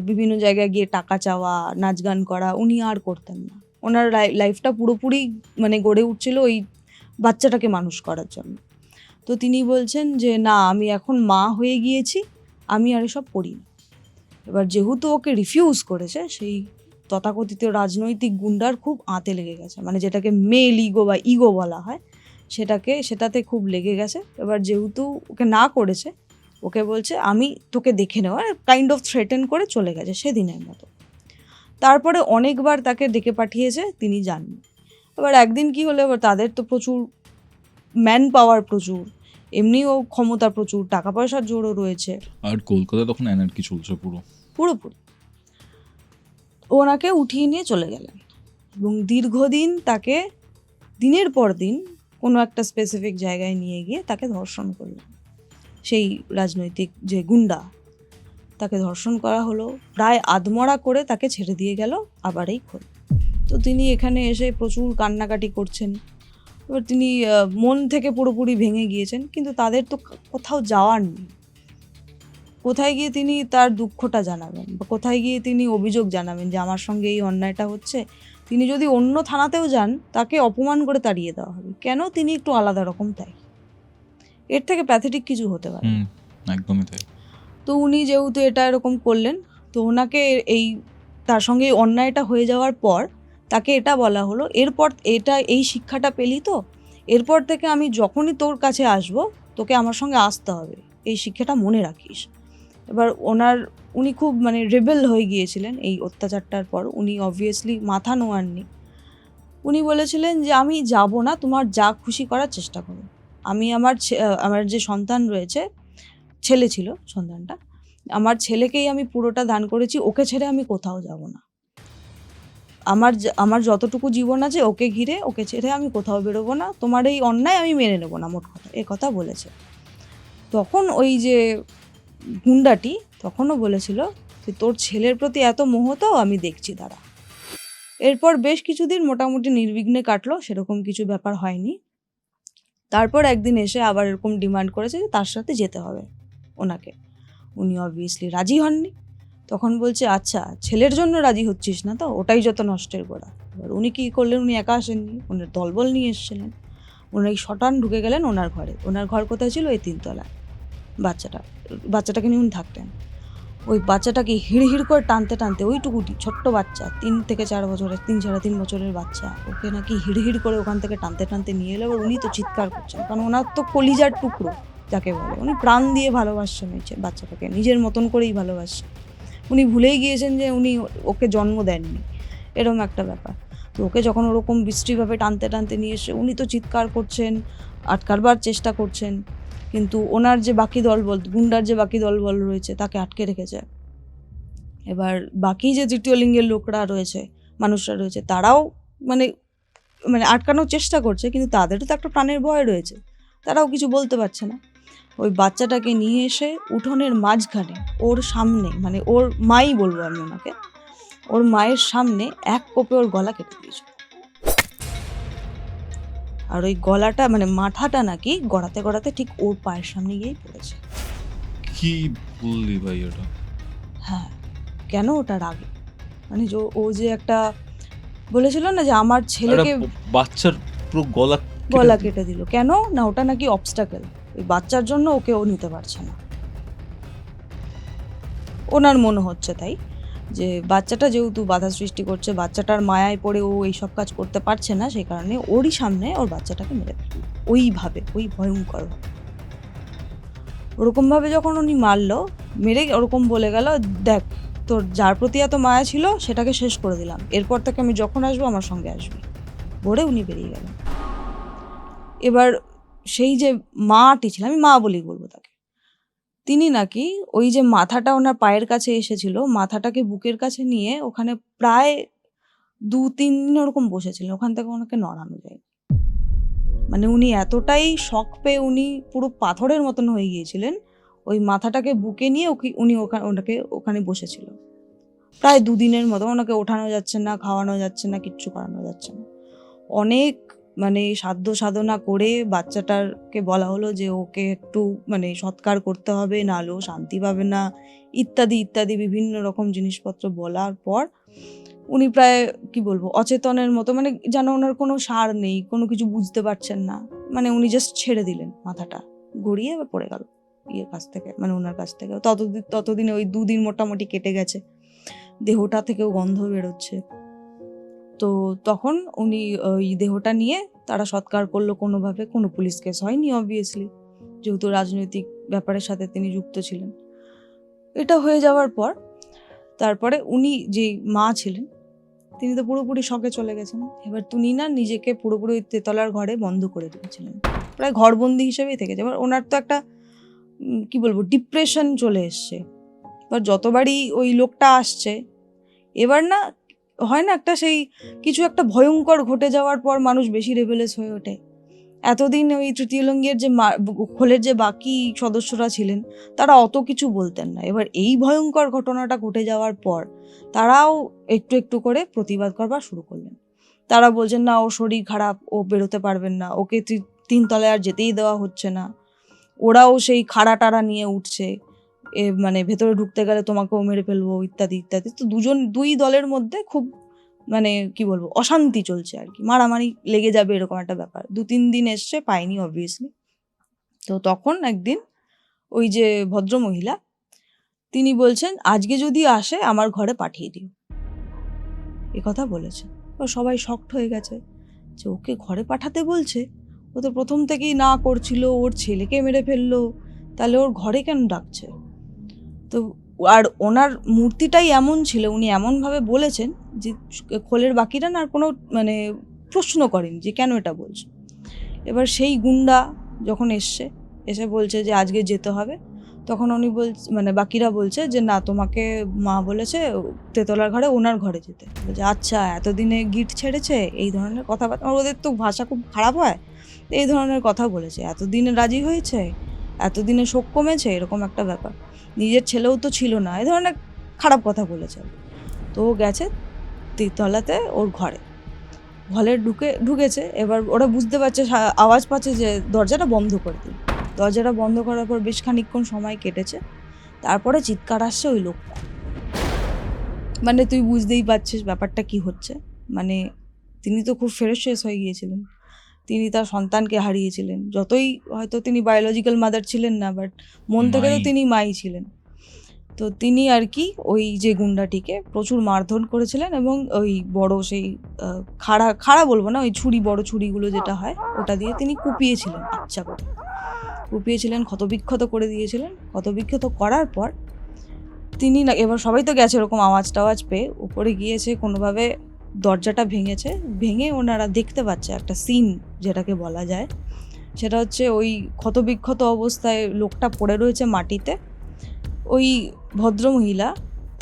বিভিন্ন জায়গায় গিয়ে টাকা চাওয়া, নাচ গান করা, উনি আর করতেন না। ওনার লাইফটা পুরোপুরি মানে গড়ে উঠছিল ওই বাচ্চাটাকে মানুষ করার জন্য। তো তিনি বলছেন যে না, আমি এখন মা হয়ে গিয়েছি, আমি আর এসব করি না। এবার যেহেতু ওকে রিফিউজ করেছে, সেই তথাকথিত রাজনৈতিক গুন্ডার খুব আঁতে লেগে গেছে, মানে যেটাকে মেল ইগো বা ইগো বলা হয়, সেটাতে খুব লেগে গেছে। এবার যেহেতু ওকে না করেছে, ওকে বলছে আমি তোকে দেখে নেওয়ার কাইন্ড অফ থ্রেটেন করে চলে গেছে সেদিনের মতো। তারপরে অনেকবার তাকে ডেকে পাঠিয়েছে, তিনি যাননি। এবার একদিন কি হলো, এবার তাদের তো প্রচুর ম্যান পাওয়ার, প্রচুর এমনিও ক্ষমতা, প্রচুর টাকা পয়সার জোরও রয়েছে। আর কলকাতা তখন এনার্কি চলছে পুরোপুরি। ওনাকে উঠিয়ে নিয়ে চলে গেলেন এবং দীর্ঘদিন তাকে দিনের পর দিন কোনো একটা স্পেসিফিক জায়গায় নিয়ে গিয়ে তাকে ধর্ষণ করলেন। সেই রাজনৈতিক যে গুন্ডা, তাকে ধর্ষণ করা হলো, প্রায় আধমরা করে তাকে ছেড়ে দিয়ে গেল আবার এই খোল। তো তিনি এখানে এসে প্রচুর কান্নাকাটি করছেন। এবার তিনি মন থেকে পুরোপুরি ভেঙে গিয়েছেন, কিন্তু তাদের তো কোথাও যাওয়ার নেই। কোথায় গিয়ে তিনি তার দুঃখটা জানাবেন, বা কোথায় গিয়ে তিনি অভিযোগ জানাবেন যে আমার সঙ্গে এই অন্যায়টা হচ্ছে? তিনি যদি অন্য থানাতেও যান, তাকে অপমান করে তাড়িয়ে দেওয়া হবে। কেন? তিনি একটু আলাদা রকম, তাই। এর থেকে প্যাথেটিক কিছু হতে পারে। একদমই তাই। তো উনি যেহেতু এটা এরকম করলেন, তো ওনাকে তার সঙ্গে এই অন্যায়টা হয়ে যাওয়ার পর তাকে এটা বলা হলো, এরপর এই শিক্ষাটা পেলি তো, এরপর থেকে আমি যখনই তোর কাছে আসবো, তোকে আমার সঙ্গে আসতে হবে, এই শিক্ষাটা মনে রাখিস। এবার উনি খুব মানে রেবেল হয়ে গিয়েছিলেন এই অত্যাচারটার পর। উনি অবভিয়াসলি মাথা নোয়াননি। উনি বলেছিলেন যে আমি যাব না, তোমার যা খুশি করার চেষ্টা করো। আমি আমার যে সন্তান রয়েছে, ছেলে ছিল সন্তানটা, আমার ছেলেকেই আমি পুরোটা দান করেছি, ওকে ছেড়ে আমি কোথাও যাব না। আমার যতটুকু জীবন আছে ওকে ঘিরে, ওকে ছেড়ে আমি কোথাও বেরোবো না। তোমার এই অন্যায় আমি মেনে নেবো না, মোট কথা এ কথা বলেছে। তখন ওই যে গুন্ডাটি তখনও বলেছিল যে তোর ছেলের প্রতি এত মোহ তো আমি দেখছি, দাঁড়া। এরপর বেশ কিছুদিন মোটামুটি নির্বিঘ্নে কাটলো, সেরকম কিছু ব্যাপার হয়নি। তারপর একদিন এসে আবার এরকম ডিমান্ড করেছে যে তার সাথে যেতে হবে ওনাকে। উনি অবভিয়াসলি রাজি হননি। তখন বলছে আচ্ছা, ছেলের জন্য রাজি হচ্ছিস না তো, ওটাই যত নষ্টের গোড়া। এবার উনি কী করলেন, উনি একা আসেননি, ওনার দলবল নিয়ে এসেছিলেন। ওনার এই শটান ঢুকে গেলেন ওনার ঘরে। ওনার ঘর কোথায় ছিল? এই 3 তলায়। বাচ্চাটাকে নিয়ে উনি থাকতেন। ওই বাচ্চাটাকে হিড় করে টানতে টানতে, ওইটুকুটি ছোট্ট বাচ্চা, 3 থেকে 4 বছরের, 3-3.5 বছরের বাচ্চা, ওকে নাকি হিড় করে ওখান থেকে টানতে টানতে নিয়ে এলো। এবার উনি তো চিৎকার করছেন, কারণ ওনার তো কলিজার টুকরো যাকে বলে, উনি প্রাণ দিয়ে ভালোবাসছেন এই বাচ্চাটাকে, নিজের মতন করেই ভালোবাসছেন। উনি ভুলেই গিয়েছেন যে উনি ওকে জন্ম দেননি, এরকম একটা ব্যাপার। তো ওকে যখন ওরকম বিশ্রীভাবে টানতে টানতে নিয়ে এসে উনি তো চিৎকার করছেন, আটকারবার চেষ্টা করছেন, কিন্তু ওনার যে বাকি দলবল, গুন্ডার যে বাকি দলবল রয়েছে, তাকে আটকে রেখেছে। এবার বাকি যে তৃতীয় লিঙ্গের লোকরা রয়েছে, মানুষরা রয়েছে, তারাও মানে আটকানোর চেষ্টা করছে, কিন্তু তাদেরও তো একটা প্রাণের ভয় রয়েছে, তারাও কিছু বলতে পারছে না। ওই বাচ্চাটাকে নিয়ে এসে উঠোনের মাঝখানে ওর সামনে, মানে ওর মাই বলবো আমি ওনাকে, ওর মায়ের সামনে এক কোপে ওর গলা কেটে দিয়েছে। আর ওই গলাটা, মানে মাথাটা নাকি গড়াতে গড়াতে ঠিক ওর পায়ের সামনে গিয়েই পড়েছে। কি বললি ভাই ওটা? হ্যাঁ, কেন? ওটা রাগে, মানে ও যে একটা বলেছিল না যে আমার ছেলেকে, বাচ্চার পুরো গলা কেটে দিল। কেন না, ওটা নাকি অবস্টাকেল, ওই বাচ্চার জন্য ওকে ও নিতে পারছে না, ওনার মনে হচ্ছে তাই। যে বাচ্চাটা যেহেতু বাধা সৃষ্টি করছে, বাচ্চাটার মায়ায় পড়ে ও এইসব কাজ করতে পারছে না, সেই কারণে ওরই সামনে ওর বাচ্চাটাকে মেরে ফেলল ওইভাবে, ওই ভয়ঙ্কর। ওরকমভাবে যখন উনি মারলো, মেরে ওরকম বলে গেল, দেখ তোর যার প্রতি এত মায়া ছিল সেটাকে শেষ করে দিলাম, এরপর থেকে আমি যখন আসবো আমার সঙ্গে আসবি, বলে উনি বেরিয়ে গেলেন। এবার সেই যে মাটি ছিল, আমি মা বলেই বলবো তাকে, তিনি নাকি ওই যে মাথাটা ওনার পায়ের কাছে এসেছিল, মাথাটাকে বুকের কাছে নিয়ে ওখানে প্রায় 2-3 দিন ওরকম বসেছিলেন, ওখান থেকে ওনাকে নড়ানো যায়। মানে উনি এতটাই শক পেয়ে উনি পুরো পাথরের মতন হয়ে গিয়েছিলেন, ওই মাথাটাকে বুকে নিয়ে উনি ওনাকে ওখানে বসেছিল প্রায় 2 দিনের মতো। ওনাকে ওঠানো যাচ্ছে না, খাওয়ানো যাচ্ছে না, কিচ্ছু করানো যাচ্ছে না। অনেক মানে সাধ্য সাধনা করে বাচ্চাটাকে বলা হলো যে ওকে একটু মানে সৎকার করতে হবে, নাহলে ও শান্তি পাবে না, ইত্যাদি ইত্যাদি বিভিন্ন রকম জিনিসপত্র বলার পর উনি প্রায় কি বলবো অচেতনের মতো, মানে যেন ওনার কোনো সার নেই, কোনো কিছু বুঝতে পারছেন না, মানে উনি জাস্ট ছেড়ে দিলেন, মাথাটা গড়িয়ে এবার পড়ে গেল ইয়ের কাছ থেকে, মানে ওনার কাছ থেকে। ততদিনে ওই 2 দিন মোটামুটি কেটে গেছে, দেহটা থেকেও গন্ধ বেরোচ্ছে। তো তখন উনি ওই দেহটা নিয়ে তারা সৎকার করলো কোনোভাবে, কোনো পুলিশ কেস হয়নি অবভিয়াসলি, যেহেতু রাজনৈতিক ব্যাপারের সাথে তিনি যুক্ত ছিলেন। এটা হয়ে যাওয়ার পর তারপরে উনি যে মা ছিলেন তিনি তো পুরোপুরি শকে চলে গেছেন। এবার তিনি না নিজেকে পুরোপুরি ওই তেতলার ঘরে বন্ধ করে দিয়েছিলেন, প্রায় ঘরবন্দি হিসেবেই থেকেছে। এবার ওনার তো একটা কি বলবো ডিপ্রেশন চলে এসছে। এবার যতবারই ওই লোকটা আসছে, এবার না হয় না একটা সেই কিছু একটা ভয়ঙ্কর ঘটে যাওয়ার পর মানুষ বেশি রেবেলেস হয়ে ওঠে। এতদিন ওই তৃতীয় লিঙ্গের যে খোলের যে বাকি সদস্যরা ছিলেন তারা অত কিছু বলতেন না। এবার এই ভয়ঙ্কর ঘটনাটা ঘটে যাওয়ার পর তারাও একটু একটু করে প্রতিবাদ করবার শুরু করলেন। তারা বলছেন না, ও শরীর খারাপ, ও বেরোতে পারবেন না, ওকে 3 তলায় আর যেতেই দেওয়া হচ্ছে না। ওরাও সেই খাড়া টাড়া নিয়ে উঠছে, মানে ভেতরে ঢুকতে গেলে তোমাকেও মেরে ফেলবো, ইত্যাদি ইত্যাদি। তো দুই দলের মধ্যে খুব মানে কি বলবো অশান্তি চলছে আর কি, মারামারি লেগে যাবে এরকম একটা ব্যাপার। 2-3 দিন এসছে, পাইনি অবভিয়াসলি। তো তখন একদিন ওই যে ভদ্রমহিলা তিনি বলছেন, আজকে যদি আসে আমার ঘরে পাঠিয়ে দিও, এ কথা বলেছে। সবাই শকড হয়ে গেছে যে ওকে ঘরে পাঠাতে বলছে, ও তো প্রথম থেকেই না করছিল, ওর ছেলেকে মেরে ফেললো, তাহলে ওর ঘরে কেন ডাকছে? তো আর ওনার মূর্তিটাই এমন ছিল, উনি এমনভাবে বলেছেন যে খোলের বাকিরা না আর কোনো মানে প্রশ্ন করেনি যে কেন এটা বলছে। এবার সেই গুন্ডা যখন এসে বলছে যে আজকে যেতে হবে, তখন উনি মানে বাকিরা বলছে যে না, তোমাকে মা বলেছে তেতলার ঘরে ওনার ঘরে যেতে। বলছে আচ্ছা, এতদিনে গিট ছেড়েছে, এই ধরনের কথাবার্তা। ওদের তো ভাষা খুব খারাপ হয়, এই ধরনের কথা বলেছে, এতদিনে রাজি হয়েছে, এতদিনে শোক কমেছে, এরকম একটা ব্যাপার। নিজের ছেলেও তো ছিল না, এই ধরনের খারাপ কথা বলেছে। তো ও গেছে তেতলাতে ওর ঘরে ঢুকেছে। এবার ওরা বুঝতে পারছে, আওয়াজ পাচ্ছে যে দরজাটা বন্ধ করে দিই। দরজাটা বন্ধ করার পর বেশ খানিকক্ষণ সময় কেটেছে, তারপরে চিৎকার আসছে ওই লোকটা। মানে তুই বুঝতেই পারছিস ব্যাপারটা কি হচ্ছে। মানে তিনি তো খুব ফ্রেশ হয়ে গিয়েছিলেন, তিনি তার সন্তানকে হারিয়েছিলেন। যতই হয়তো তিনি বায়োলজিক্যাল মাদার ছিলেন না, বাট মন থেকে তো তিনি মাই ছিলেন। তো তিনি আর কি ওই যে গুন্ডাটিকে প্রচুর মারধর করেছিলেন, এবং ওই বড় সেই খাড়া বলবো না, ওই বড় ছুরিগুলো যেটা হয় ওটা দিয়ে তিনি কুপিয়েছিলেন, আচ্ছা করে কুপিয়েছিলেন, ক্ষতবিক্ষত করে দিয়েছিলেন। ক্ষতবিক্ষত করার পর তিনি না, এবার সবাই তো গেছে ওরকম আওয়াজ টাওয়াজ পেয়ে, উপরে গিয়েছে কোনোভাবে, দরজাটা ভেঙে ওনারা দেখতে পাচ্ছে একটা সিন যেটাকে বলা যায়। সেটা হচ্ছে ওই ক্ষতবিক্ষত অবস্থায় লোকটা পড়ে রয়েছে মাটিতে, ওই ভদ্রমহিলা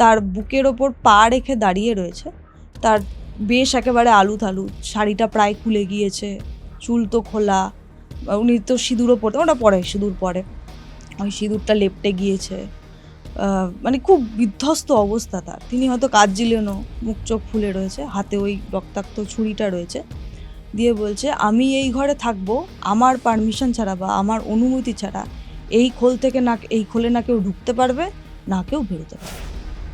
তার বুকের ওপর পা রেখে দাঁড়িয়ে রয়েছে, তার বেশ একেবারে আলুথালু, শাড়িটা প্রায় খুলে গিয়েছে, চুল তো খোলা, উনি তো সিঁদুরও পরতে, ওটা পরে সিঁদুর পরে, ওই সিঁদুরটা লেপটে গিয়েছে, মানে খুব বিধ্বস্ত অবস্থা তার। তিনি হয়তো কাঁদছিলেনও, মুখ চোখ ফুলে রয়েছে, হাতে ওই রক্তাক্ত ছুরিটা রয়েছে, দিয়ে বলছে আমি এই ঘরে থাকবো আমার পারমিশন ছাড়া বা আমার অনুমতি ছাড়া, এই খোলে না কেউ ঢুকতে পারবে, না কেউ বেরোতে পারবে,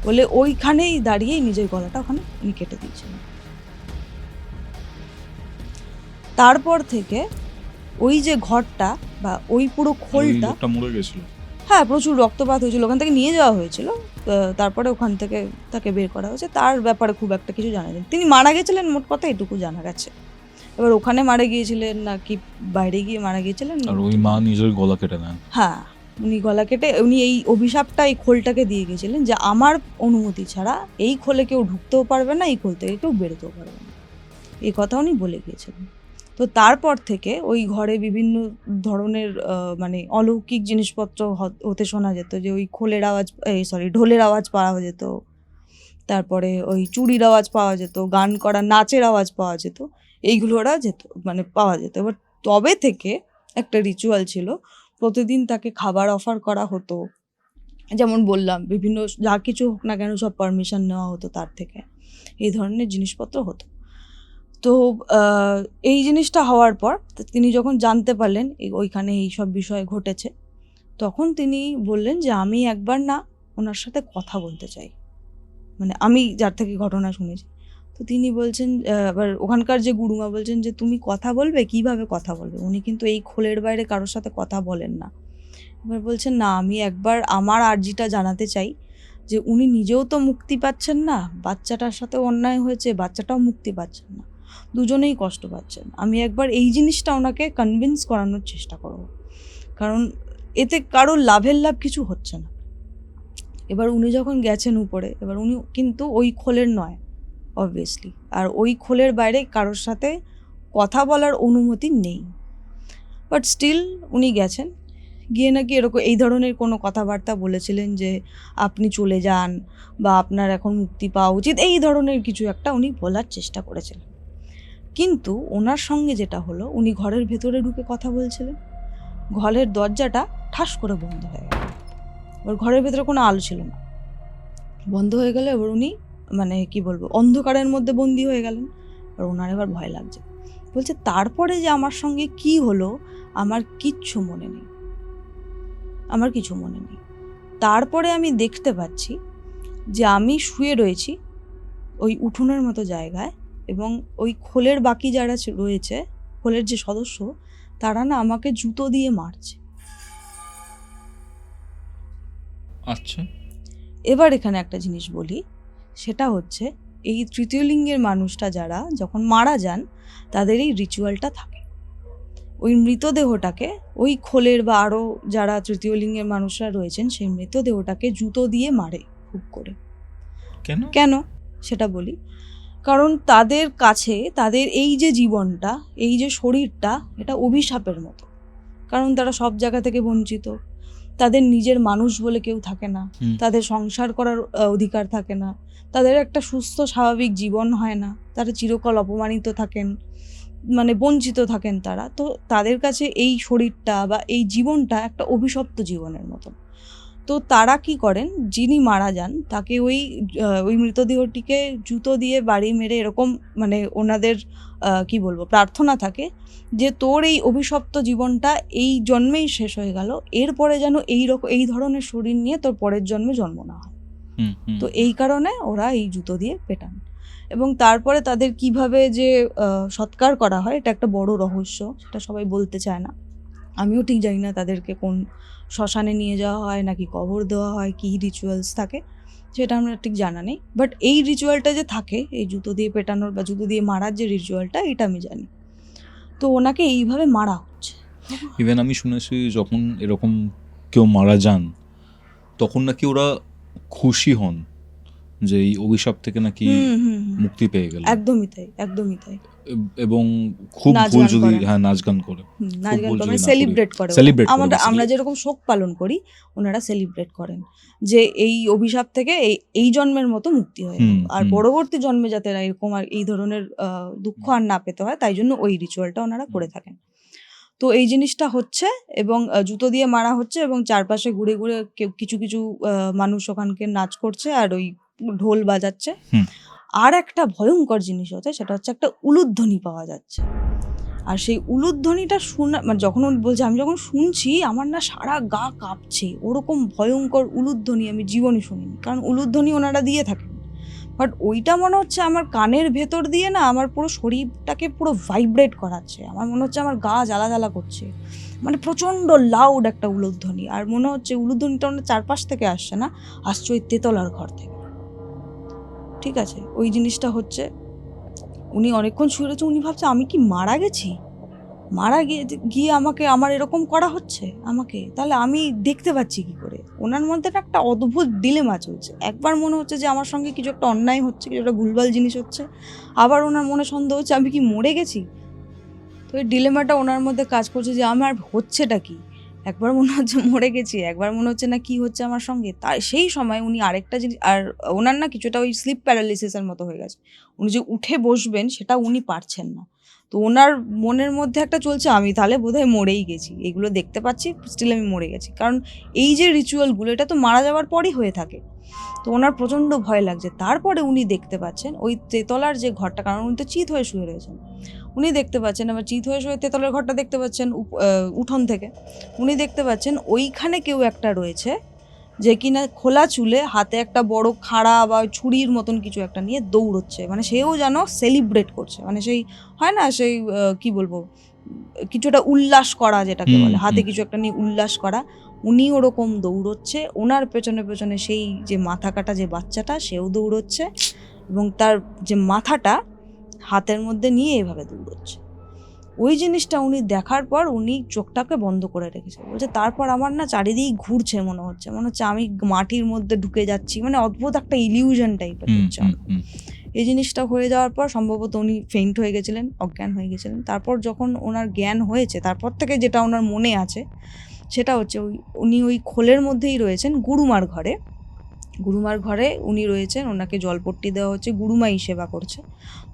বলে ওইখানেই দাঁড়িয়েই নিজের গলাটা ওখানে উনি কেটে দিয়েছিলেন। তারপর থেকে ওই যে ঘরটা বা ওই পুরো খোলটা মরে গেছিল। হ্যাঁ, প্রচুর রক্তপাত হয়েছিল, ওখান থেকে নিয়ে যাওয়া হয়েছিল। তারপরে ওখান থেকে তাকে বের করা হয়েছে। তার ব্যাপারে খুব একটা কিছু জানা যায়, তিনি মারা গেছিলেন মোট কথা এটুকু জানা গেছে। এবার ওখানে মারা গিয়েছিলেন নাকি বাইরে গিয়ে মারা গিয়েছিলেন, আর ওই মা নিজের গলা কেটে নেন। হ্যাঁ, উনি গলা কেটে উনি এই অভিশাপটা এই খোলটাকে দিয়ে গেছিলেন যে আমার অনুমতি ছাড়া এই খোলে কেউ ঢুকতেও পারবে না, এই খোল থেকে কেউ বেরোতেও পারবে না, এই কথা উনি বলে গিয়েছিলেন। তো তারপর থেকে ওই ঘরে বিভিন্ন ধরনের মানে অলৌকিক জিনিসপত্র হতে শোনা যেত, যে ওই খোলের আওয়াজ, ঢোলের আওয়াজ পাওয়া যেত, তারপরে ওই চুড়ির আওয়াজ পাওয়া যেত, গান করা নাচের আওয়াজ পাওয়া যেত, এইগুলো ওরা যেত মানে পাওয়া যেত। এবার তবে থেকে একটা রিচুয়াল ছিল, প্রতিদিন তাকে খাবার অফার করা হতো, যেমন বললাম বিভিন্ন যা কিছু হোক না কেন সব পারমিশন নেওয়া হতো তার থেকে, এই ধরনের জিনিসপত্র হতো। তো এই জিনিসটা হওয়ার পর তিনি যখন জানতে পারলেন ওইখানে এই সব বিষয় ঘটেছে, তখন তিনি বললেন যে আমি একবার না ওনার সাথে কথা বলতে চাই, মানে আমি যার থেকে ঘটনা শুনেছি। তো তিনি বলছেন, এবার ওখানকার যে গুরুমা বলছেন যে তুমি কথা বলবে, কিভাবে কথা বলবে, উনি কিন্তু এই খোলের বাইরে কারোর সাথে কথা বলেন না। এবার বলছেন না, আমি একবার আমার আর্জিটা জানাতে চাই যে উনি নিজেও তো মুক্তি পাচ্ছেন না, বাচ্চাটার সাথে অন্যায় হয়েছে, বাচ্চাটাও মুক্তি পাচ্ছেন না, দুজনেই কষ্ট পাচ্ছেন, আমি একবার এই জিনিসটা ওনাকে কনভিন্স করানোর চেষ্টা করব, কারণ এতে কারোর লাভের লাভ কিছু হচ্ছে না। এবার উনি যখন গেছেন উপরে, এবার উনি কিন্তু ওই খোলের নয় অবভিয়াসলি, আর ওই খোলের বাইরে কারোর সাথে কথা বলার অনুমতি নেই, বাট স্টিল উনি গেছেন, গিয়ে নাকি এরকম এই ধরনের কোনো কথাবার্তা বলেছিলেন যে আপনি চলে যান বা আপনার এখন মুক্তি পাওয়া উচিত, এই ধরনের কিছু একটা উনি বলার চেষ্টা করেছিলেন। কিন্তু ওনার সঙ্গে যেটা হলো, উনি ঘরের ভেতরে ঢুকে কথা বলছিলেন, ঘরের দরজাটা ঠাস করে বন্ধ হয়ে গেল, এবার ঘরের ভেতরে কোনো আলো ছিল না, বন্ধ হয়ে গেলে এবার উনি মানে কি বলবো অন্ধকারের মধ্যে বন্দি হয়ে গেলেন। আর ওনার এবার ভয় লাগছে, বলছে তারপরে যে আমার সঙ্গে কি হলো আমার কিচ্ছু মনে নেই, আমার কিছু মনে নেই। তারপরে আমি দেখতে পাচ্ছি যে আমি শুয়ে রয়েছি ওই উঠোনের মতো জায়গায়, এবং ওই খোলের বাকি যারা রয়েছে, খোলের যে সদস্য, তারা না আমাকে জুতো দিয়ে মারছে। আচ্ছা, এবার এখানে একটা জিনিস বলি, সেটা হচ্ছে এই তৃতীয় লিঙ্গের মানুষটা যারা যখন মারা যান, তাদের এই রিচুয়ালটা থাকে, ওই মৃতদেহটাকে ওই খোলের বা আরও যারা তৃতীয় লিঙ্গের মানুষরা রয়েছেন সেই মৃতদেহটাকে জুতো দিয়ে মারে খুব করে। কেন সেটা বলি, কারণ তাদের কাছে তাদের এই যে জীবনটা, এই যে শরীরটা, এটা অভিশাপের মতো, কারণ তারা সব জায়গা থেকে বঞ্চিত, তাদের নিজের মানুষ বলে কেউ থাকে না, তাদের সংসার করার অধিকার থাকে না, তাদের একটা সুস্থ স্বাভাবিক জীবন হয় না, তারা চিরকাল অপমানিত থাকেন, মানে বঞ্চিত থাকেন তারা। তো তাদের কাছে এই শরীরটা বা এই জীবনটা একটা অভিশপ্ত জীবনের মতো। তো তারা কি করেন, যিনি মারা যান তাকে ওই মৃতদেহটিকে জুতো দিয়ে বাড়ি মেরে এরকম, মানে ওনাদের কি বলবো প্রার্থনা থাকে যে তোর এই অভিশপ্ত জীবনটা এই জন্মেই শেষ হয়ে গেল, এরপরে যেন এই ধরনের শরীর নিয়ে তোর পরের জন্মে জন্ম না হয়। তো এই কারণে ওরা এই জুতো দিয়ে পেটান, এবং তারপরে তাদের কিভাবে যে সৎকার করা হয় এটা একটা বড় রহস্য, সেটা সবাই বলতে চায় না, আমিও ঠিক জানি না তাদেরকে কোন শ্মশানে নিয়ে যাওয়া হয় নাকি কবর দেওয়া হয়, কী রিচুয়ালস থাকে সেটা আমরা ঠিক জানা নেই, বাট এই রিচুয়ালটা যে থাকে, এই জুতো দিয়ে পেটানোর বা জুতো দিয়ে মারার যে রিচুয়ালটা, এটা আমি জানি। তো ওনাকে এইভাবে মারা হচ্ছে। ইভেন আমি শুনেছি যখন এরকম কেউ মারা যান তখন নাকি ওরা খুশি হন যে এই অভিশাপ থেকে নাকি মুক্তি পেয়ে গেল। একদমই তাই, একদমই তাই। এবং খুব ভুল যদি নাচ গান করে, নাচ গান করে সেলিব্রেট করে, আমরা যেরকম শোক পালন করি ওনারা সেলিব্রেট করেন যে এই অভিশাপ থেকে এই জন্মের মতো মুক্তি হয়, আর পরবর্তী জন্মে যাতে এরকম আর এই ধরনের দুঃখ আর না পেতে হয়, তাই জন্য ওই রিচুয়ালটা ওনারা করে থাকেন। তো এই জিনিসটা হচ্ছে, এবং জুতো দিয়ে মারা হচ্ছে, এবং চারপাশে ঘুরে ঘুরে কিছু কিছু মানুষ ওখানকে নাচ করছে আর ওই ঢোল বাজাচ্ছে। আর একটা ভয়ঙ্কর জিনিস হচ্ছে, সেটা হচ্ছে একটা উলুধ্বনি পাওয়া যাচ্ছে, আর সেই উলুধ্বনিটা মানে যখন বলছে, আমি যখন শুনছি আমার না সারা গা কাঁপছে, ওরকম ভয়ঙ্কর উলুধ্বনি আমি জীবনে শুনিনি, কারণ উলুধ্বনি ওনারা দিয়ে থাকেন, বাট ওইটা মনে হচ্ছে আমার কানের ভেতর দিয়ে না আমার পুরো শরীরটাকে পুরো ভাইব্রেট করাচ্ছে, আমার মনে হচ্ছে আমার গা জ্বালা জ্বালা করছে, মানে প্রচণ্ড লাউড একটা উলুধ্বনি। আর মনে হচ্ছে উলুধ্বনিটা অন্য চারপাশ থেকে আসছে না, আসছে ওই তেতলার ঘর থেকে। ঠিক আছে, ওই জিনিসটা হচ্ছে। উনি অনেকক্ষণ শুয়ে রয়েছে, উনি ভাবছে আমি কি মারা গেছি, মারা গিয়ে গিয়ে আমাকে আমার এরকম করা হচ্ছে আমাকে, তাহলে আমি দেখতে পাচ্ছি কি করে। ওনার মধ্যে না একটা অদ্ভুত ডিলেমা চলছে, একবার মনে হচ্ছে যে আমার সঙ্গে কিছু একটা অন্যায় হচ্ছে, কিছু একটা ভুলভাল জিনিস হচ্ছে, আবার ওনার মনে সন্দেহ হচ্ছে আমি কি মরে গেছি। তো এই ডিলেমাটা ওনার মধ্যে কাজ করছে যে আমার হচ্ছেটা কি, একবার মনে হচ্ছে মরে গেছি, একবার মনে হচ্ছে না কি হচ্ছে আমার সঙ্গে। তাই সেই সময় উনি আরেকটা জিনিস, আর ওনার না কিছুটা ওই স্লিপ প্যারালিসিসের মতো হয়ে গেছে, উনি যে উঠে বসবেন সেটা উনি পারছেন না। তো ওনার মনের মধ্যে একটা চলছে আমি তাহলে বোধহয় মরেই গেছি, এগুলো দেখতে পাচ্ছি স্টিল আমি মরে গেছি, কারণ এই যে রিচুয়ালগুলো এটা তো মারা যাওয়ার পরই হয়ে থাকে। তো ওনার প্রচণ্ড ভয় লাগছে। তারপরে উনি দেখতে পাচ্ছেন ওই তেতলার যে ঘরটা, কারণ উনি তো চিত হয়ে শুয়ে রয়েছেন, উনি দেখতে পাচ্ছেন, আবার চিত হয়ে শুয়ে তেতলার ঘরটা দেখতে পাচ্ছেন উঠোন থেকে। উনি দেখতে পাচ্ছেন ওইখানে কেউ একটা রয়েছে যে কিনা খোলা চুলে, হাতে একটা বড় খাড়া বা ছুরির মতন কিছু একটা নিয়ে দৌড়চ্ছে, মানে সেও যেন সেলিব্রেট করছে, মানে সেই হয় না সেই কি বলবো, কিছুটা উল্লাস করা যেটাকে বলে, হাতে কিছু একটা নিয়ে উল্লাস করা। উনি ওরকম দৌড়চ্ছে, ওনার পেছনে পেছনে সেই যে মাথা কাটা যে বাচ্চাটা সেও দৌড়চ্ছে, এবং তার যে মাথাটা হাতের মধ্যে নিয়ে এভাবে দৌড়চ্ছে। ওই জিনিসটা উনি দেখার পর উনি চোখটাকে বন্ধ করে রেখেছে, বলছে তারপর আমার না চারিদিক ঘুরছে, মনে হচ্ছে আমি মাটির মধ্যে ঢুকে যাচ্ছি, মানে অদ্ভুত একটা ইলিউশন টাইপের হচ্ছে আমার। এই জিনিসটা হয়ে যাওয়ার পর সম্ভবত উনি ফেইন্ট হয়ে গেছিলেন, অজ্ঞান হয়ে গেছিলেন। তারপর যখন ওনার জ্ঞান হয়েছে, তারপর থেকে যেটা ওনার মনে আছে সেটা হচ্ছে উনি ওই খোলের মধ্যেই রয়েছেন গুরুমার ঘরে। গুরুমার ঘরে উনি রয়েছেন, ওনাকে জলপট্টি দেওয়া হচ্ছে, গুরুমাই সেবা করছে।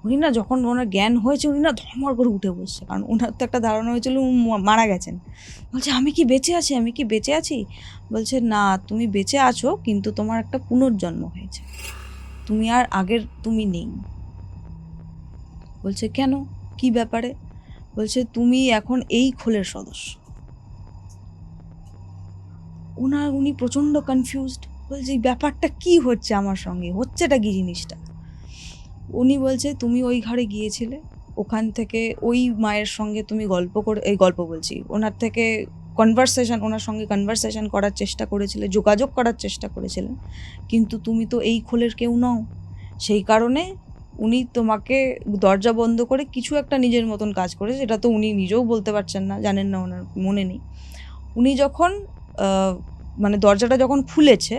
উনি না যখন ওনার জ্ঞান হয়েছে উনি না ধর্মর করে উঠে বসছে, কারণ ওনার তো একটা ধারণা হয়েছিল উনি মারা গেছেন। বলছে আমি কি বেঁচে আছি, আমি কি বেঁচে আছি। বলছে না, তুমি বেঁচে আছো, কিন্তু তোমার একটা পুনর্জন্ম হয়েছে, তুমি আর আগের তুমি নেই। বলছে কেন, কি ব্যাপারে। বলছে তুমি এখন এই খোলের সদস্য। উনি প্রচণ্ড কনফিউজড, বলছে এই ব্যাপারটা কি হচ্ছে আমার সঙ্গে, হচ্ছেটা কি জিনিসটা। উনি বলছে তুমি ওই ঘরে গিয়েছিলে, ওখান থেকে ওই মায়ের সঙ্গে তুমি গল্প বলছি, ওনার থেকে ওনার সঙ্গে কনভারসেশন করার চেষ্টা করেছিলে, যোগাযোগ করার চেষ্টা করেছিলেন, কিন্তু তুমি তো এই খোলের কেউ নও। সেই কারণে উনি তোমাকে দরজা বন্ধ করে কিছু একটা নিজের মতন কাজ করেছে, এটা তো উনি নিজেও বলতে পারছেন না, জানেন না, ওনার মনে নেই। উনি যখন মানে দরজাটা যখন খুলেছে,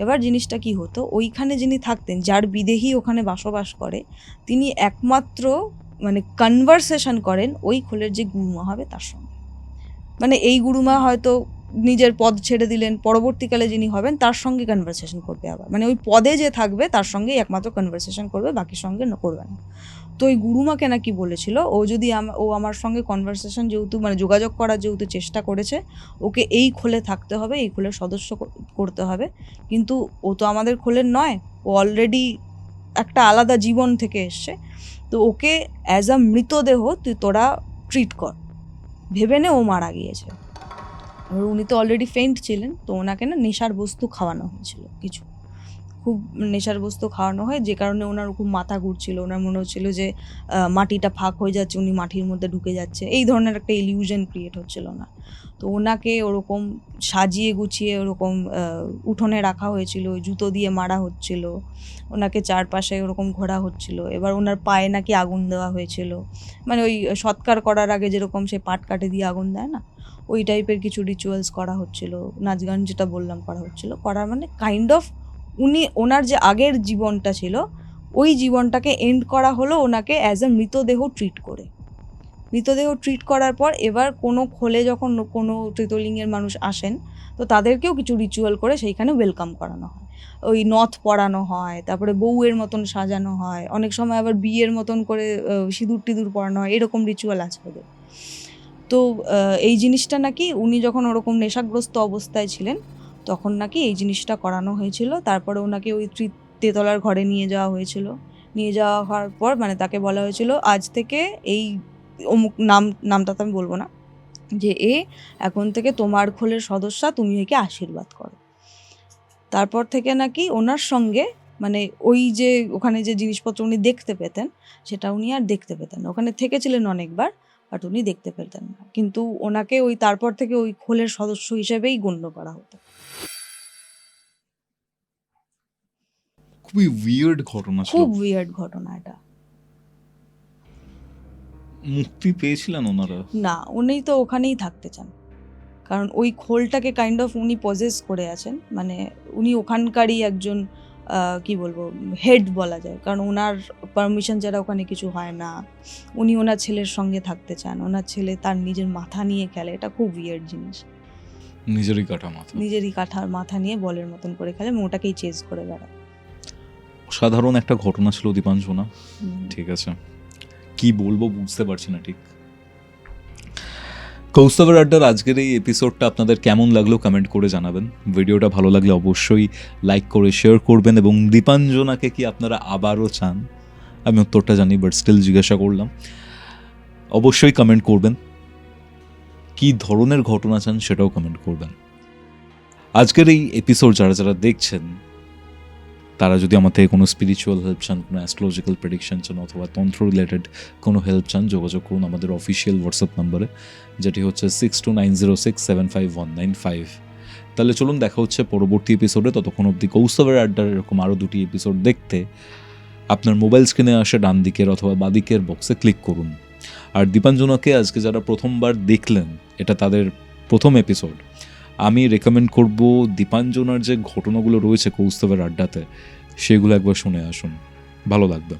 এবার জিনিসটা কি হতো, ওইখানে যিনি থাকতেন, যার বিদেহী ওখানে বসবাস করে, তিনি একমাত্র মানে কনভারসেশন করেন ওই খোলের যে গুরুমা হবে তার সঙ্গে। মানে এই গুরুমা হয়তো নিজের পদ ছেড়ে দিলেন, পরবর্তীকালে যিনি হবেন তার সঙ্গে কনভারসেশন করবে আবার, মানে ওই পদে যে থাকবে তার সঙ্গেই একমাত্র কনভারসেশন করবে, বাকির সঙ্গে করবে না। তো ওই গুরুমাকে নাকি বলেছিল ও যদি ও আমার সঙ্গে কনভারসেশন যেহেতু মানে যোগাযোগ করার যেহেতু চেষ্টা করেছে, ওকে এই খোলে থাকতে হবে, এই খোলের সদস্য করতে হবে, কিন্তু ও তো আমাদের খোলের নয়, ও অলরেডি একটা আলাদা জীবন থেকে এসছে, তো ওকে অ্যাজ আ মৃতদেহ তোরা ট্রিট কর, ভেবে নে ও মারা গিয়েছে। উনি তো অলরেডি ফেইন্ট ছিলেন, তো ওনাকে না নেশার বস্তু খাওয়ানো হয়েছিল, কিছু খুব নেশার বস্তু খাওয়ানো হয়, যে কারণে ওনার খুব মাথা ঘুরছিল, ওনার মনে হচ্ছিল যে মাটিটা ফাঁক হয়ে যাচ্ছে, উনি মাটির মধ্যে ঢুকে যাচ্ছে, এই ধরনের একটা ইলিউশন ক্রিয়েট হচ্ছিল না। তো ওনাকে ওরকম সাজিয়ে গুছিয়ে ওরকম উঠোনে রাখা হয়েছিল, জুতো দিয়ে মারা হচ্ছিল, ওনাকে চারপাশে ওরকম ঘোরা হচ্ছিল, এবার ওনার পায়ে নাকি আগুন দেওয়া হয়েছিল, মানে ওই সৎকার করার আগে যেরকম সে পাট কাটে দিয়ে আগুন দেয় না, ওই টাইপের কিছু রিচুয়ালস করা হচ্ছিল, নাচ গান যেটা বললাম করা হচ্ছিল, করার মানে কাইন্ড অফ ওনার যে আগের জীবনটা ছিল ওই জীবনটাকে এন্ড করা হলো ওনাকে অ্যাজ এ মৃতদেহ ট্রিট করার পর এবার কোনো খোলে যখন কোনো তৃতীয়লিঙ্গের মানুষ আসেন, তো তাদেরকেও কিছু রিচুয়াল করে সেইখানে ওয়েলকাম করানো হয়, ওই নথ পরানো হয়, তারপরে বউয়ের মতন সাজানো হয়, অনেক সময় আবার বিয়ের মতন করে সিঁদুর টিঁদুর পরানো হয়, এরকম রিচুয়াল আছে ওদের। তো এই জিনিসটা নাকি উনি যখন ওরকম নেশাগ্রস্ত অবস্থায় ছিলেন তখন নাকি এই জিনিসটা করানো হয়েছিল। তারপরে ওনাকে ওই তেতলার ঘরে নিয়ে যাওয়া হয়েছিল, নিয়ে যাওয়া হওয়ার পর মানে তাকে বলা হয়েছিল আজ থেকে এই অমুক নামটা তো আমি বলবো না, যে এখন থেকে তোমার খোলের সদস্যা, তুমি একে আশীর্বাদ করো। তারপর থেকে নাকি ওনার সঙ্গে মানে ওই যে ওখানে যে জিনিসপত্র উনি দেখতে পেতেন সেটা উনি আর দেখতে পেতেন না। ওখানে থেকেছিলেন অনেকবার, বাট উনি দেখতে পেতেন না, কিন্তু ওনাকে ওই তারপর থেকে ওই খোলের সদস্য হিসেবেই গণ্য করা হতো। খুবই উইয়ার্ড ঘটনা ছিল। খুব উইয়ার্ড ঘটনা এটা। মুক্তি পেয়েছিলেন ওনারা? না, উনি তো ওখানেই থাকতে চান, কারণ ওই খোলটাকে কাইন্ড অফ উনি পজেস করে আছেন, মানে উনি ওখানকারই একজন কি বলবো হেড বলা যায়, কারণ ওনার পারমিশন ছাড়া ওখানে কিছু হয় না। উনি ওনার ছেলের সঙ্গে থাকতে চান, ওনার ছেলে তার নিজের মাথা নিয়ে খেলে, এটা খুব উইয়ার্ড জিনিস। নিজেরই কাটা মাথা। নিজেরই কাঠার মাথা নিয়ে বলের মতন করে খেলে, এবং ওটাকেই চেজ করে বেড়ায়। সাধারণ একটা ঘটনা ছিল দীপাঞ্জনা। হুম। ঠিক আছে, কি বলবো বুঝতে পারছি না ঠিক। কৌস্তবের আড্ডার আজকের এই এপিসোডটা আপনাদের কেমন লাগলো কমেন্ট করে জানাবেন। ভিডিওটা ভালো লাগলে অবশ্যই লাইক করে শেয়ার করবেন, এবং দীপাঞ্জনাকে কি আপনারা আবারও চান? আমি উত্তরটা জানি, বাট স্টিল জিজ্ঞাসা করলাম। অবশ্যই কমেন্ট করবেন, কি ধরনের ঘটনা চান সেটাও কমেন্ট করবেন। আজকের এই এপিসোড যারা যারা দেখছেন তারা যদি আমার থেকে কোনো স্পিরিচুয়াল হেল্প চান, কোনো অ্যাস্ট্রোলজিক্যাল প্রেডিকশন চান, অথবা তন্ত্র রিলেটেড কোনো হেল্প চান, যোগাযোগ করুন আমাদের অফিসিয়াল হোয়াটসঅ্যাপ নাম্বারে, যেটি হচ্ছে 6290675195। তাহলে চলুন দেখা হচ্ছে পরবর্তী এপিসোডে। ততক্ষণ অবধি কৌস্তবের আড্ডার এরকম আরও 2টি এপিসোড দেখতে আপনার মোবাইল স্ক্রিনে আসে ডান দিকের অথবা বাদিকের বক্সে ক্লিক করুন। আর দীপাঞ্জনাকে আজকে যারা প্রথমবার দেখলেন, এটা তাদের প্রথম এপিসোড, আমি রেকমেন্ড করব দীপাঞ্জনার যে ঘটনাগুলো রয়েছে কৌস্তবের আড্ডাতে, সেগুলো একবার শুনে আসুন, ভালো লাগবে।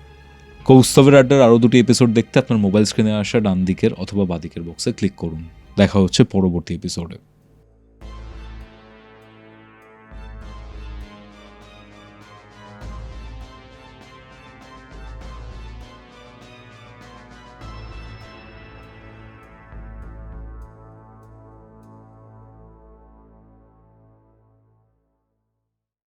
কৌস্তবের আড্ডার আরও 2টি এপিসোড দেখতে আপনার মোবাইল স্ক্রিনে আসা ডান দিকের অথবা বাদিকের বক্সে ক্লিক করুন। দেখা হচ্ছে পরবর্তী এপিসোডে।